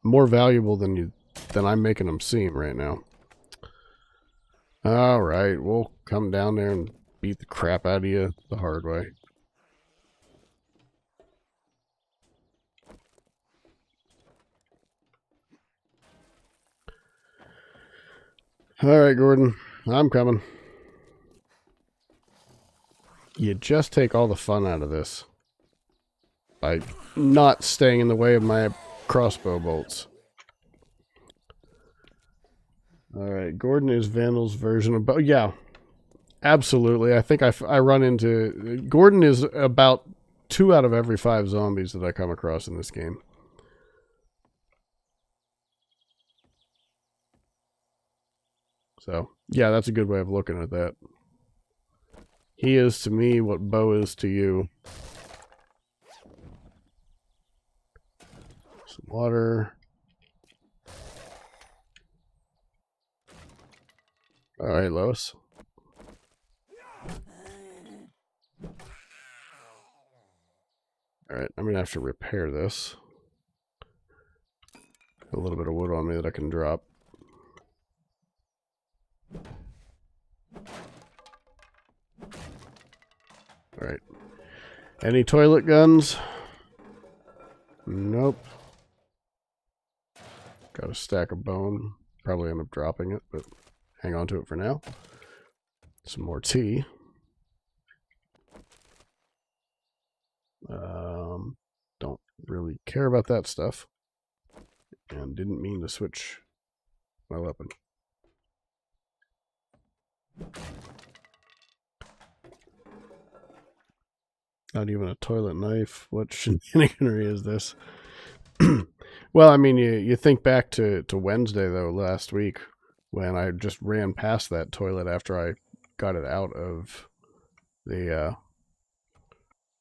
more valuable than I'm making them seem right now. All right, we'll come down there and beat the crap out of you the hard way. All right, Gordon, I'm coming. You just take all the fun out of this by not staying in the way of my crossbow bolts. All right, Gordon is Vandal's version of... Yeah, absolutely. I think I run into... Gordon is about 2 out of every 5 zombies that I come across in this game. So, yeah, that's a good way of looking at that. He is to me what Bo is to you. Some water. All right, Lois. All right, I'm going to have to repair this. A little bit of wood on me that I can drop. All right. Any toilet guns? Nope. Got a stack of bone. Probably end up dropping it, but hang on to it for now. Some more tea. Don't really care about that stuff. And didn't mean to switch my weapon. Not even a toilet knife. What shenaniganery is this? Well, I mean, you think back to Wednesday, though, last week, when I just ran past that toilet after I got it out of the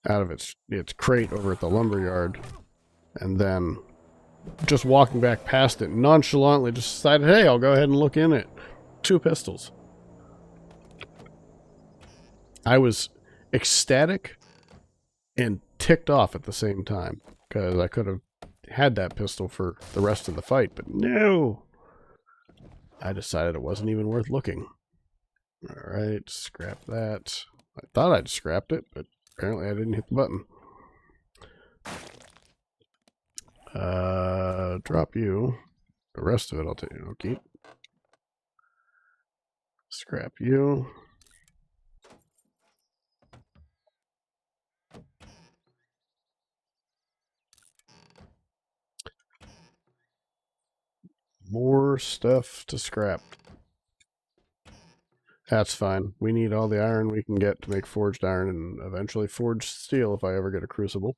out of its crate over at the lumberyard, and then just walking back past it nonchalantly just decided, hey, I'll go ahead and look in it. 2 pistols. I was ecstatic and ticked off at the same time, because I could have had that pistol for the rest of the fight, but no! I decided it wasn't even worth looking. Alright, scrap that. I thought I'd scrapped it, but apparently I didn't hit the button. Drop you. The rest of it I'll keep. Scrap you. More stuff to scrap. That's fine. We need all the iron we can get to make forged iron and eventually forged steel if I ever get a crucible.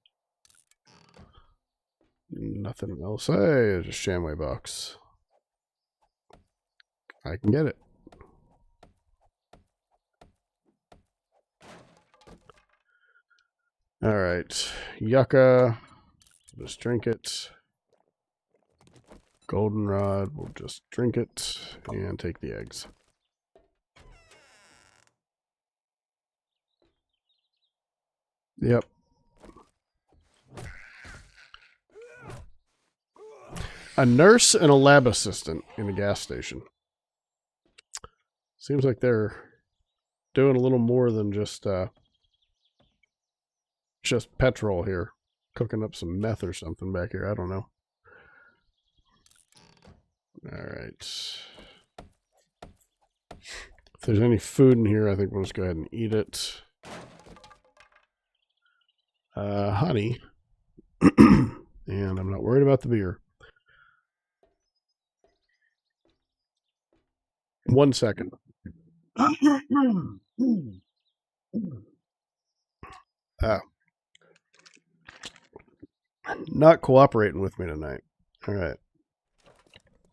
Nothing else. Hey, there's a Shamway box. I can get it. Alright. Yucca. Just drink it. Goldenrod. We'll just drink it and take the eggs. Yep. A nurse and a lab assistant in a gas station. Seems like they're doing a little more than just petrol here. Cooking up some meth or something back here. I don't know. Alright. If there's any food in here, I think we'll just go ahead and eat it. Honey. And I'm not worried about the beer. 1 second. Not cooperating with me tonight. All right.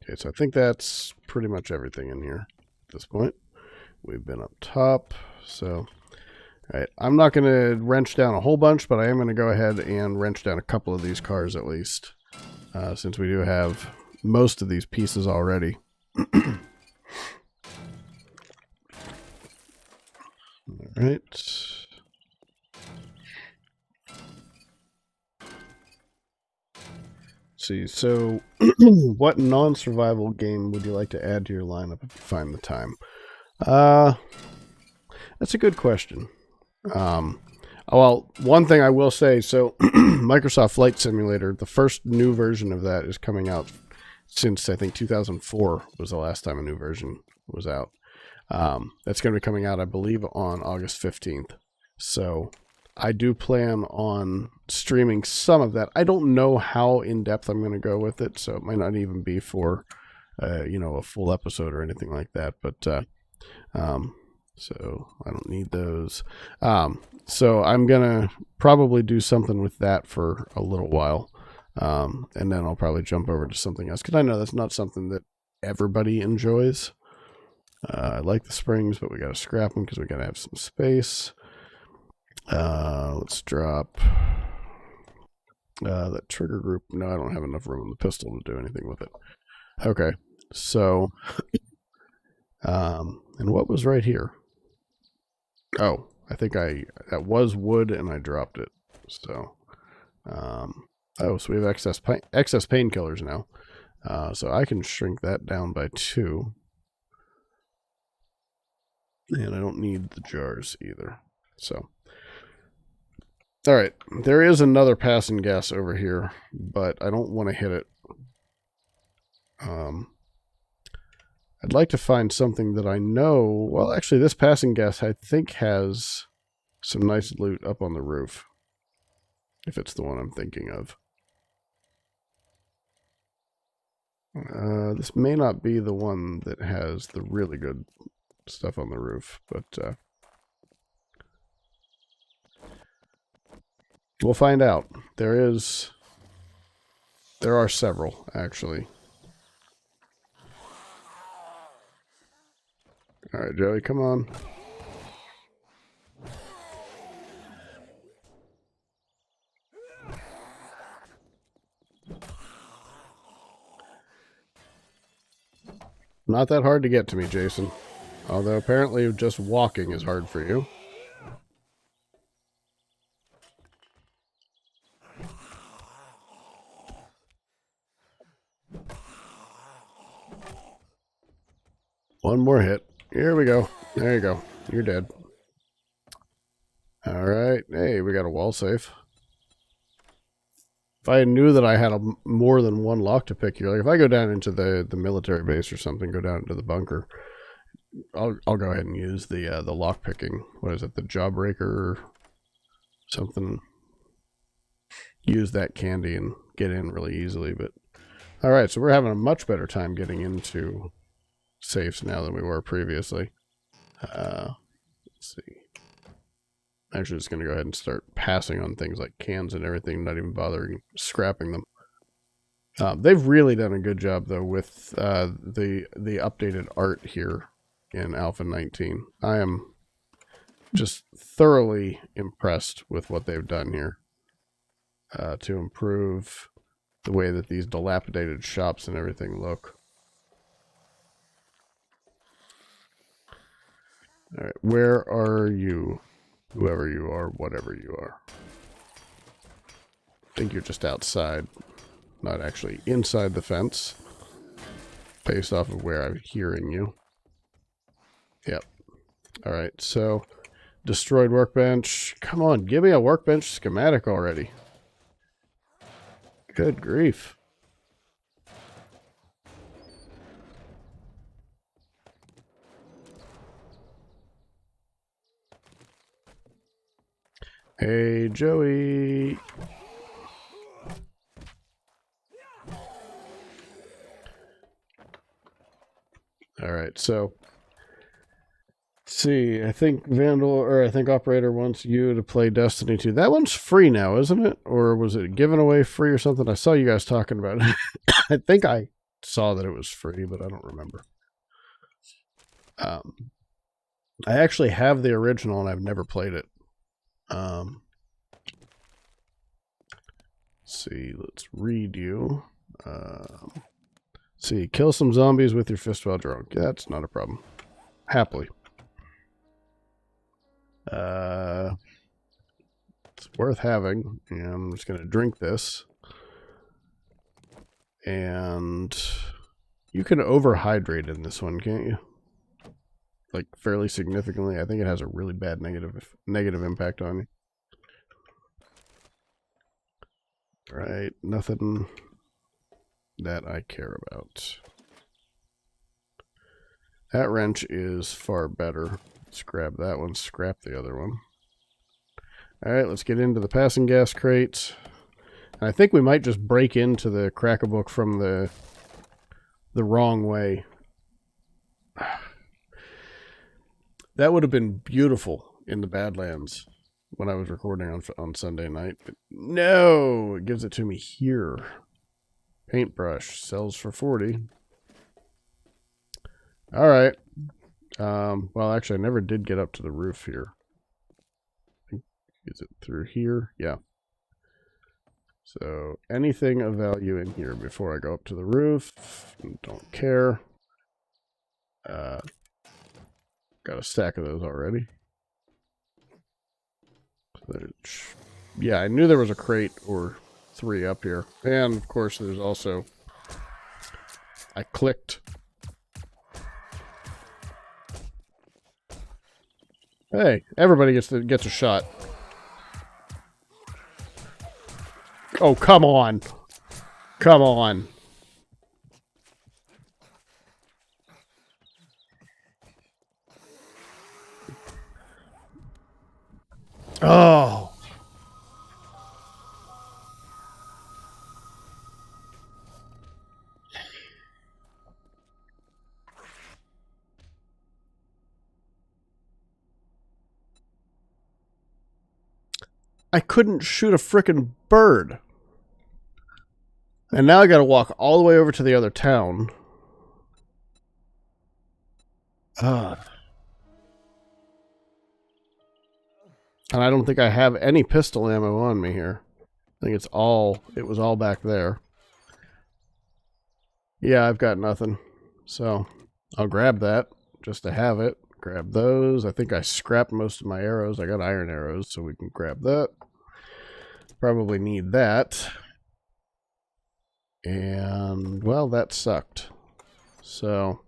Okay, so I think that's pretty much everything in here at this point. We've been up top, so... All right, I'm not going to wrench down a whole bunch, but I am going to go ahead and wrench down a couple of these cars at least, since we do have most of these pieces already. All right. See, so what non-survival game would you like to add to your lineup if you find the time? That's a good question. Well, one thing I will say, so Microsoft Flight Simulator, the first new version of that is coming out since I think 2004 was the last time a new version was out. That's going to be coming out, I believe, on August 15th. So I do plan on streaming some of that. I don't know how in-depth I'm going to go with it, so it might not even be for, a full episode or anything like that. But so I don't need those. So I'm going to probably do something with that for a little while. And then I'll probably jump over to something else, because I know that's not something that everybody enjoys. I like the springs, but we got to scrap them because we got to have some space. Let's drop that trigger group. No, I don't have enough room on the pistol to do anything with it. Okay, so and what was right here? Oh, I think that was wood and I dropped it. So so we have excess painkillers now. So I can shrink that down by 2. And I don't need the jars either. So all right, there is another passing gas over here, but I don't want to hit it. I'd like to find something that I know... Well, actually, this passing gas, I think, has some nice loot up on the roof. If it's the one I'm thinking of. This may not be the one that has the really good stuff on the roof, but we'll find out. There are several, actually. All right, Joey, come on. Not that hard to get to me, Jason. Although apparently just walking is hard for you. One more hit. Here we go. There you go. You're dead. Alright. Hey, we got a wall safe. If I knew that I had more than one lock to pick here, like if I go down into the military base or something, go down into the bunker, I'll go ahead and use the lock picking. What is it? The jawbreaker or something. Use that candy and get in really easily. But all right, so we're having a much better time getting into safes now than we were previously. Let's see. I'm actually just going to go ahead and start passing on things like cans and everything, not even bothering scrapping them. They've really done a good job, though, with the updated art here in Alpha 19. I am just thoroughly impressed with what they've done here to improve the way that these dilapidated shops and everything look. All right, where are you? Whoever you are, whatever you are. I think you're just outside, not actually inside the fence, based off of where I'm hearing you. Yep. All right, so destroyed workbench. Come on, give me a workbench schematic already. Good grief. Hey, Joey. All right, so let's see. I think I think Operator wants you to play Destiny 2. That one's free now, isn't it? Or was it given away free or something? I saw you guys talking about it. I think I saw that it was free, but I don't remember. I actually have the original and I've never played it. Let's see, let's read you. See, kill some zombies with your fist while drunk. Yeah, that's not a problem. Happily. It's worth having. And I'm just going to drink this. And you can overhydrate in this one, can't you? Like, fairly significantly. I think it has a really bad negative impact on you. Right, nothing that I care about. That wrench is far better. Let's grab that one, scrap the other one. Alright, let's get into the passing gas crates. And I think we might just break into the Crack-A-Book from the wrong way. That would have been beautiful in the Badlands when I was recording on Sunday night. But no, it gives it to me here. Paintbrush sells for 40. All right. Well, actually, I never did get up to the roof here. Is it through here? Yeah. So anything of value in here before I go up to the roof. Don't care. Got a stack of those already. Yeah, I knew there was a crate or 3 up here. And, of course, there's also... I clicked. Hey, everybody gets a shot. Oh, come on. Come on. Oh. I couldn't shoot a frickin' bird. And now I gotta walk all the way over to the other town. And I don't think I have any pistol ammo on me here. I think it was all back there. Yeah, I've got nothing. So, I'll grab that just to have it. Grab those. I think I scrapped most of my arrows. I got iron arrows, so we can grab that. Probably need that. And, well, that sucked. So,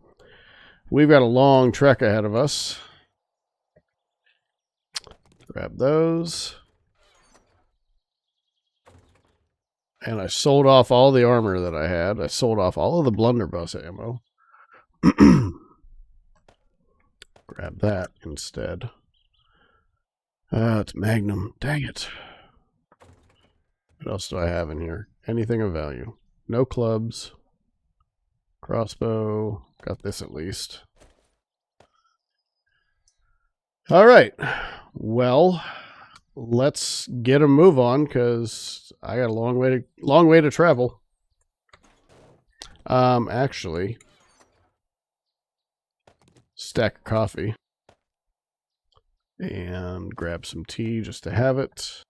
we've got a long trek ahead of us. Grab those. And I sold off all the armor that I had. I sold off all of the blunderbuss ammo. Grab that instead. It's Magnum. Dang it. What else do I have in here? Anything of value? No clubs. Crossbow. Got this at least. All right. Well, let's get a move on because I got a long way to travel. Actually, stack of coffee and grab some tea just to have it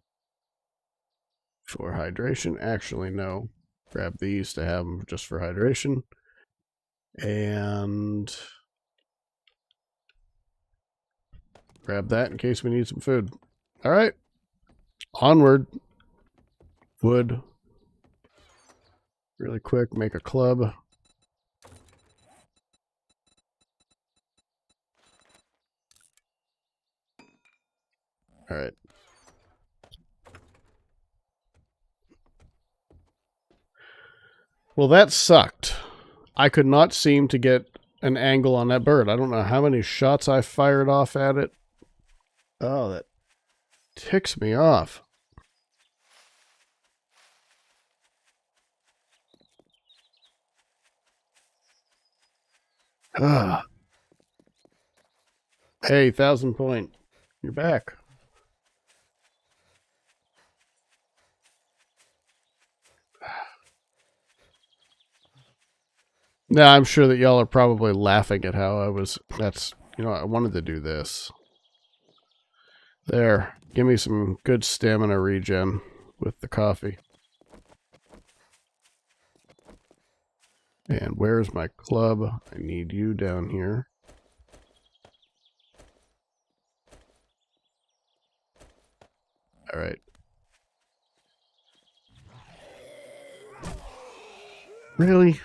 for hydration. Actually, no, grab these to have them just for hydration. And grab that in case we need some food. All right. Onward. Wood. Really quick, make a club. All right. Well, that sucked. I could not seem to get an angle on that bird. I don't know how many shots I fired off at it. Oh, that ticks me off. Ah. Hey, 1,000 point. You're back. Now, I'm sure that y'all are probably laughing at how I was... I wanted to do this. There. Give me some good stamina regen with the coffee. And where's my club? I need you down here. All right. Really?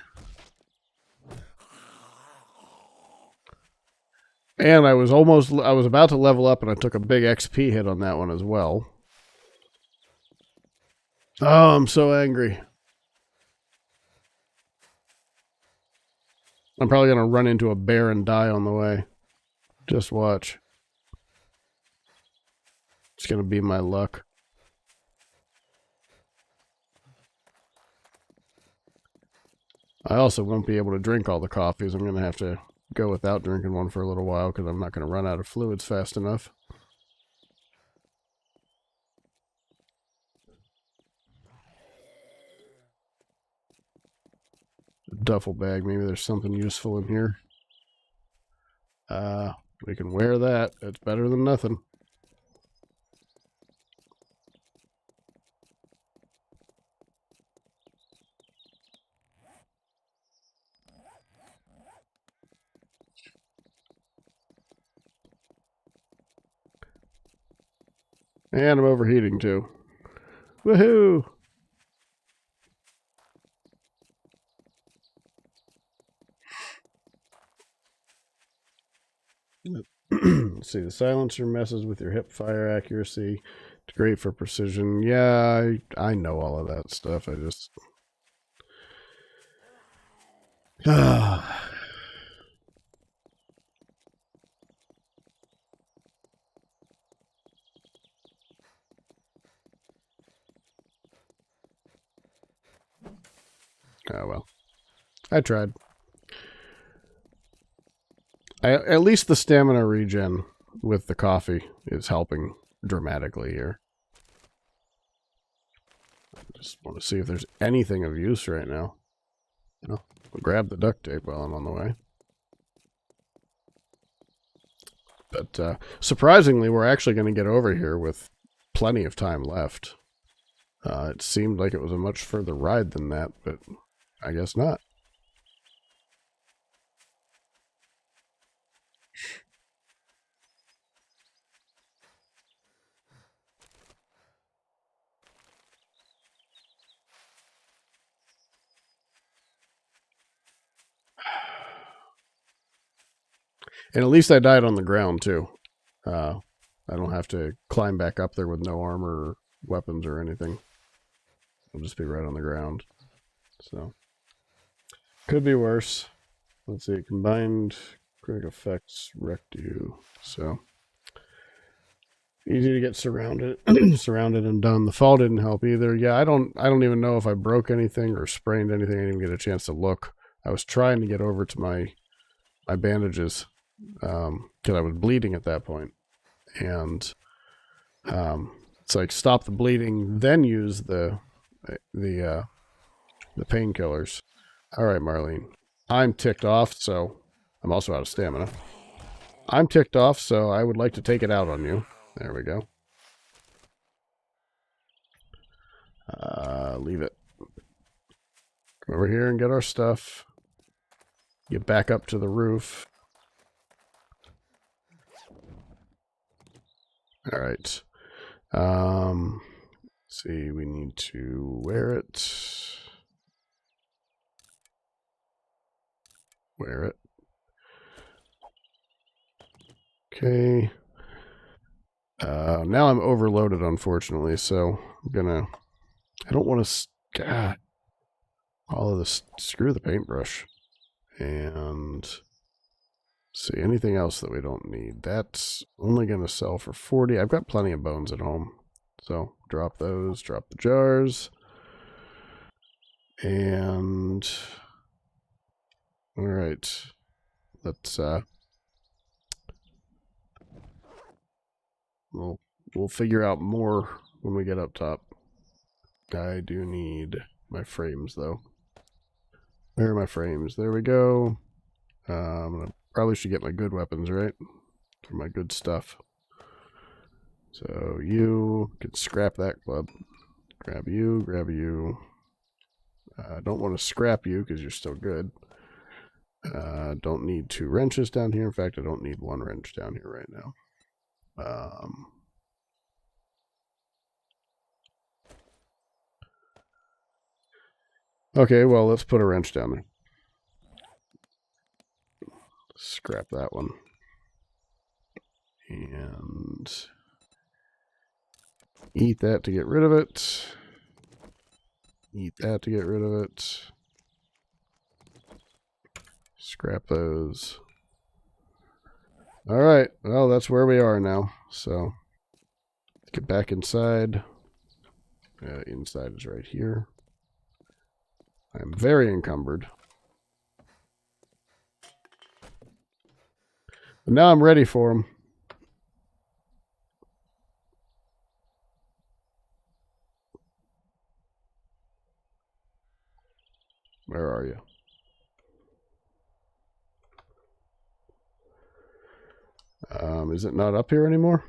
And I was about to level up and I took a big XP hit on that one as well. Oh, I'm so angry. I'm probably going to run into a bear and die on the way. Just watch. It's going to be my luck. I also won't be able to drink all the coffees. I'm going to have to go without drinking one for a little while because I'm not going to run out of fluids fast enough. Duffel bag. Maybe there's something useful in here. We can wear that. It's better than nothing. And I'm overheating too. Woohoo! Let's see, the silencer messes with your hip fire accuracy. It's great for precision. Yeah, I know all of that stuff. I just... Oh, well. I tried. At least the stamina regen with the coffee is helping dramatically here. Just want to see if there's anything of use right now. I'll grab the duct tape while I'm on the way. But surprisingly, we're actually going to get over here with plenty of time left. It seemed like it was a much further ride than that, but I guess not. And at least I died on the ground, too. I don't have to climb back up there with no armor or weapons or anything. I'll just be right on the ground. So, could be worse. Let's see, combined quick effects wrecked you. So, easy to get surrounded, surrounded and done. The fall didn't help either. Yeah, I don't even know if I broke anything or sprained anything. I didn't even get a chance to look. I was trying to get over to my bandages because I was bleeding at that point, and it's like stop the bleeding, then use the painkillers. All right, Marlene, I'm ticked off, so I'm also out of stamina. I'm ticked off, so I would like to take it out on you. There we go. Leave it. Come over here and get our stuff. Get back up to the roof. All right. See, we need to wear it. Wear it. Okay. Now I'm overloaded, unfortunately, so I'm gonna... I don't want to... God. All of this... Screw the paintbrush. And... See, anything else that we don't need. That's only going to sell for 40. I've got plenty of bones at home. So, drop those. Drop the jars. And... Alright. Let's, We'll figure out more when we get up top. I do need my frames, though. Where are my frames? There we go. Probably should get my good weapons, right? For my good stuff. So you can scrap that club. Grab you, grab you. Don't want to scrap you because you're still good. Don't need 2 wrenches down here. In fact, I don't need 1 wrench down here right now. Okay, well, let's put a wrench down there. Scrap that one. And eat that to get rid of it. Eat that to get rid of it. Scrap those. Alright, well, that's where we are now. So, let's get back inside. Inside is right here. I'm very encumbered. But now I'm ready for them. Where are you? Is it not up here anymore?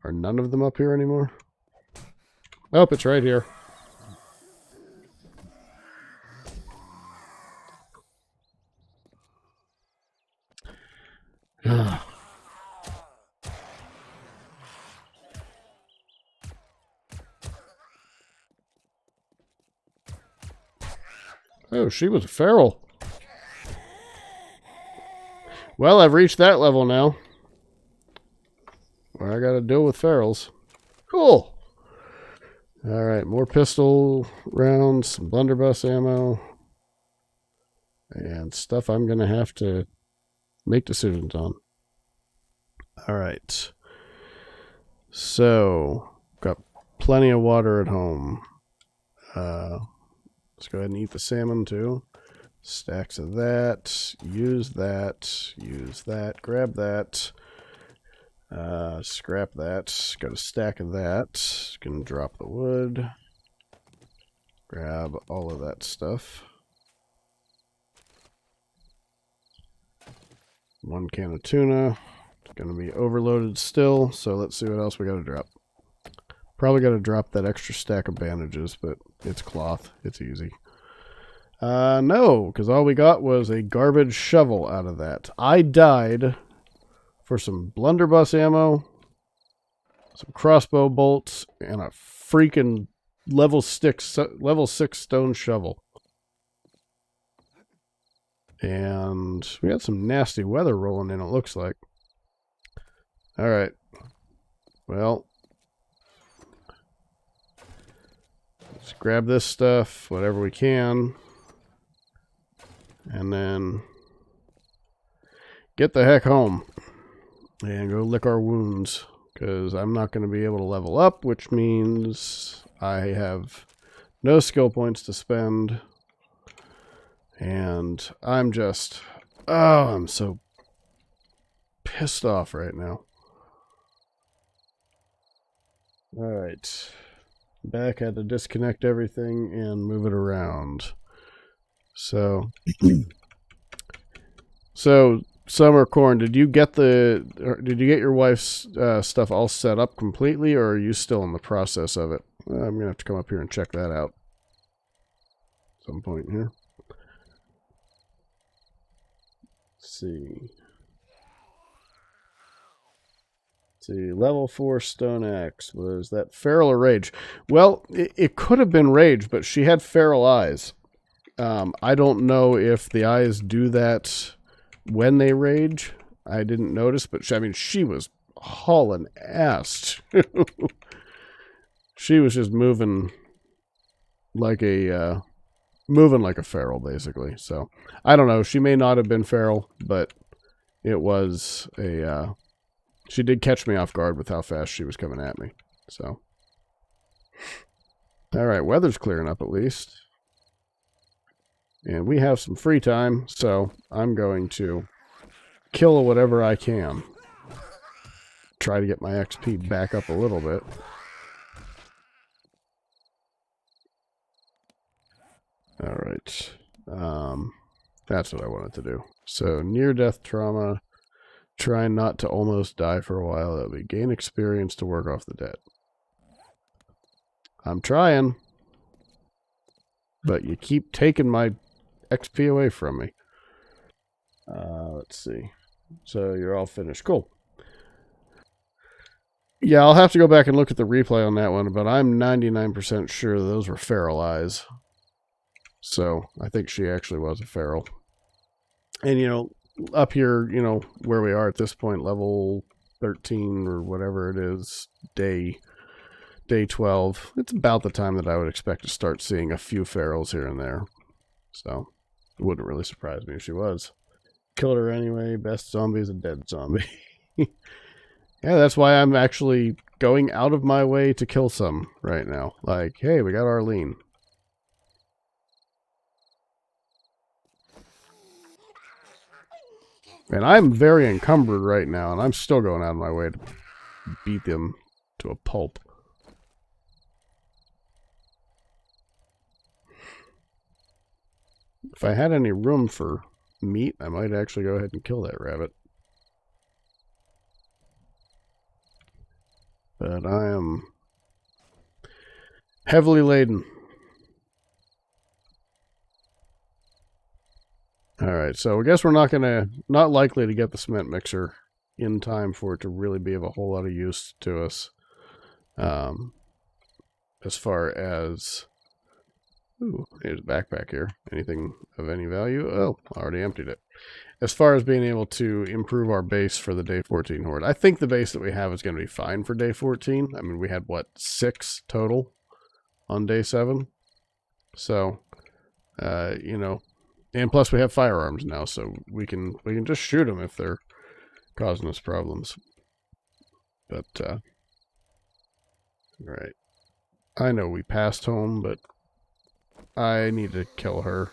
Are none of them up here anymore? Oh, it's right here. Oh, she was a feral. Well, I've reached that level now, where I gotta deal with ferals. Cool. Alright, more pistol rounds, some blunderbuss ammo, and stuff I'm gonna have to make decisions on. Alright. So, got plenty of water at home. Let's go ahead and eat the salmon too. Stacks of that. Use that. Use that. Grab that. Scrap that. Got a stack of that. Gonna drop the wood. Grab all of that stuff. 1 can of tuna. It's going to be overloaded still, so let's see what else we got to drop. Probably got to drop that extra stack of bandages, but it's cloth. It's easy. No, because all we got was a garbage shovel out of that. I died for some blunderbuss ammo, some crossbow bolts, and a freaking level 6 stone shovel. And we got some nasty weather rolling in, it looks like. Alright. Well, let's grab this stuff, whatever we can. And then get the heck home. And go lick our wounds. Because I'm not going to be able to level up, which means I have no skill points to spend. And I'm just... oh, I'm so pissed off right now. Alright. Back, had to disconnect everything and move it around. So... so, Summer Corn, did you get your wife's stuff all set up completely, or are you still in the process of it? I'm going to have to come up here and check that out at some point here. Let's see, level 4 stone axe. Was that feral or rage? Well, it could have been rage, but she had feral eyes. I don't know if the eyes do that when they rage. I didn't notice, but she was hauling ass. She was just moving like a feral, basically. So I don't know. She may not have been feral, but it was a. She did catch me off guard with how fast she was coming at me. So, all right, weather's clearing up at least, and we have some free time. So I'm going to kill whatever I can. Try to get my XP back up a little bit. All right. That's what I wanted to do. So near-death trauma. Try not to almost die for a while. That would gain experience to work off the dead. I'm trying. But you keep taking my XP away from me. Let's see. So you're all finished. Cool. Yeah, I'll have to go back and look at the replay on that one, but I'm 99% sure those were feral eyes. So I think she actually was a feral. And, up here, where we are at this point, level 13 or whatever it is, day 12, it's about the time that I would expect to start seeing a few ferals here and there. So it wouldn't really surprise me if she was. Killed her anyway. Best zombie is a dead zombie. Yeah, that's why I'm actually going out of my way to kill some right now. Like, hey, we got Arlene. And I'm very encumbered right now, and I'm still going out of my way to beat them to a pulp. If I had any room for meat, I might actually go ahead and kill that rabbit. But I am heavily laden. Alright, so I guess we're not likely to get the cement mixer in time for it to really be of a whole lot of use to us. As far as... ooh, there's a backpack here. Anything of any value? Oh, I already emptied it. As far as being able to improve our base for the day 14 horde, I think the base that we have is going to be fine for day 14. I mean, we had, what, 6 total on day 7? So, and plus we have firearms now, so we can just shoot them if they're causing us problems. But, right. I know we passed home, but I need to kill her.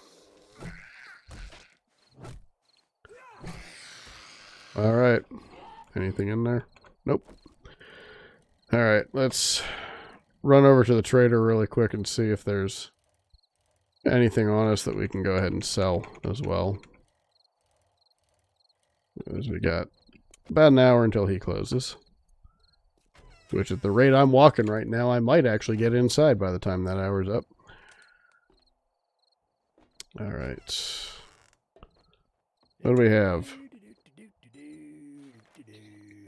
Alright. Anything in there? Nope. Alright, let's run over to the trader really quick and see if there's anything on us that we can go ahead and sell as well. As we got about an hour until he closes. Which at the rate I'm walking right now, I might actually get inside by the time that hour's up. Alright. What do we have?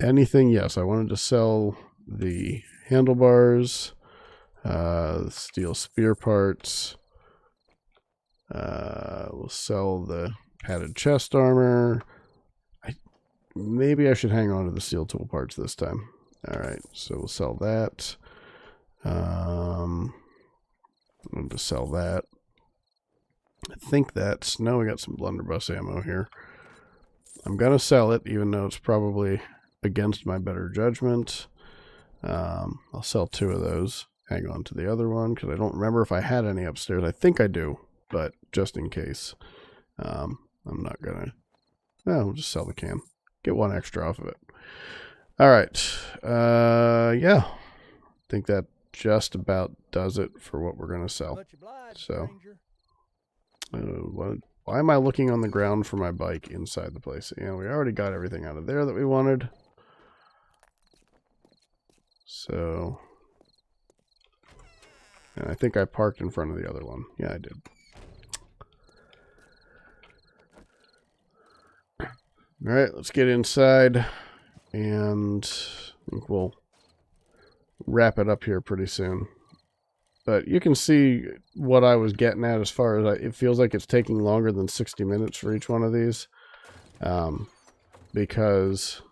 Anything? Yes, I wanted to sell the handlebars, steel spear parts. We'll sell the padded chest armor. Maybe I should hang on to the steel tool parts this time. Alright, so we'll sell that. I'm going to sell that. I think that's... No, we got some blunderbuss ammo here. I'm going to sell it, even though it's probably against my better judgment. I'll sell 2 of those. Hang on to the other one, because I don't remember if I had any upstairs. I think I do, but just in case. I'm not going to... Well, we'll just sell the can. Get 1 extra off of it. Alright. Yeah. I think that just about does it for what we're going to sell. Much obliged, So, stranger. why am I looking on the ground for my bike inside the place? You know, we already got everything out of there that we wanted. So, and I think I parked in front of the other one. Yeah, I did. Alright, let's get inside, and I think we'll wrap it up here pretty soon. But you can see what I was getting at as far as it feels like it's taking longer than 60 minutes for each one of these. Because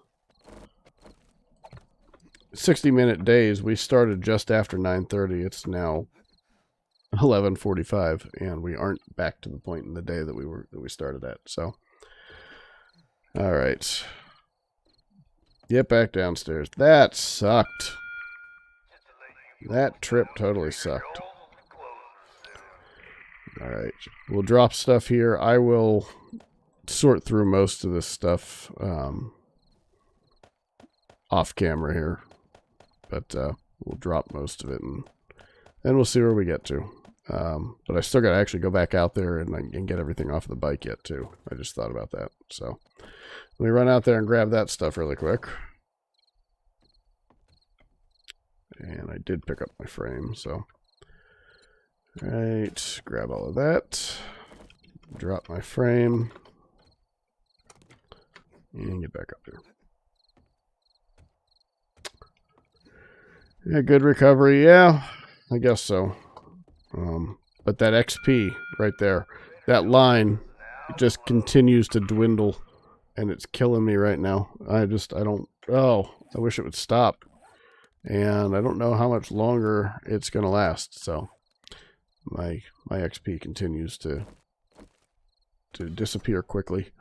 60-minute days, we started just after 9:30. It's now 11:45, and we aren't back to the point in the day that we started at. So, all right, get back downstairs. That sucked. That trip totally sucked. All right, we'll drop stuff here. I will sort through most of this stuff off camera here, but we'll drop most of it, and then we'll see where we get to. But I still got to actually go back out there and get everything off the bike yet, too. I just thought about that. So let me run out there and grab that stuff really quick. And I did pick up my frame, so. All right, grab all of that. Drop my frame. And get back up here. Yeah, good recovery. Yeah, I guess so. But that XP right there, that line, it just continues to dwindle, and it's killing me right now. I wish it would stop. And I don't know how much longer it's going to last, so my XP continues to disappear quickly.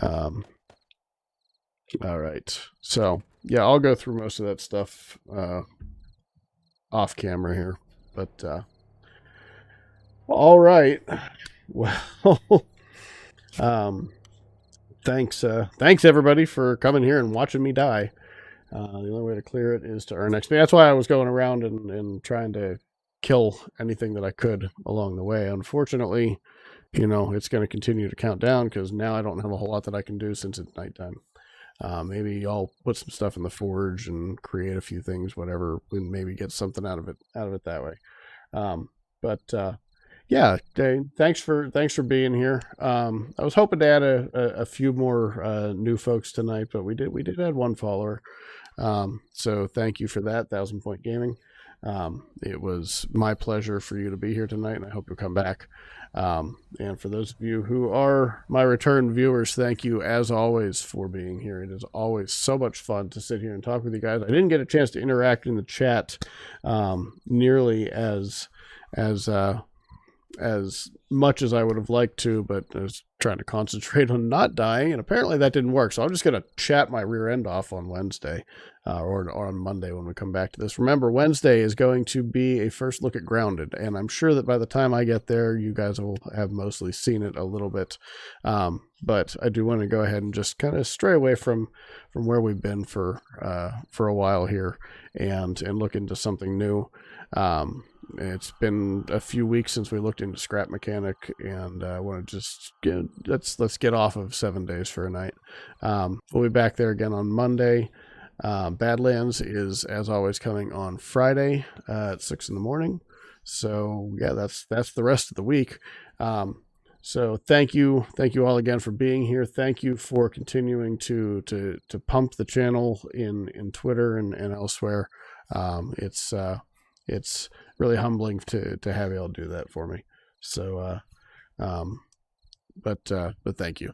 All right, so yeah, I'll go through most of that stuff off camera here, but all right. Well, thanks everybody for coming here and watching me die. The only way to clear it is to earn XP. That's why I was going around and trying to kill anything that I could along the way. Unfortunately, you know, it's going to continue to count down because now I don't have a whole lot that I can do since it's nighttime. Maybe I'll put some stuff in the forge and create a few things, whatever, and maybe get something out of it that way. Yeah, thanks for being here. I was hoping to add a few more new folks tonight, but we did add 1 follower. So thank you for that, 1000 Point Gaming. It was my pleasure for you to be here tonight, and I hope you'll come back. And for those of you who are my return viewers, thank you as always for being here. It is always so much fun to sit here and talk with you guys. I didn't get a chance to interact in the chat nearly as much as I would have liked to, but I was trying to concentrate on not dying, and apparently that didn't work. So I'm just going to chat my rear end off on Wednesday or on Monday when we come back to this. Remember, Wednesday is going to be a first look at Grounded, and I'm sure that by the time I get there, you guys will have mostly seen it a little bit. But I do want to go ahead and just kind of stray away from where we've been for a while here and look into something new. it's been a few weeks since we looked into Scrap Mechanic, and I want to just let's get off of 7 days for a night. We'll be back there again on Monday. Badlands is, as always, coming on Friday at 6 in the morning. So yeah, that's the rest of the week. So thank you all again for being here. Thank you for continuing to pump the channel in Twitter and elsewhere. It's really humbling to have you all do that for me. So, but thank you.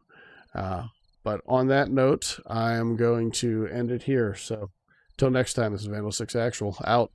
But on that note, I am going to end it here. So, till next time, this is Vandal 6 Actual out.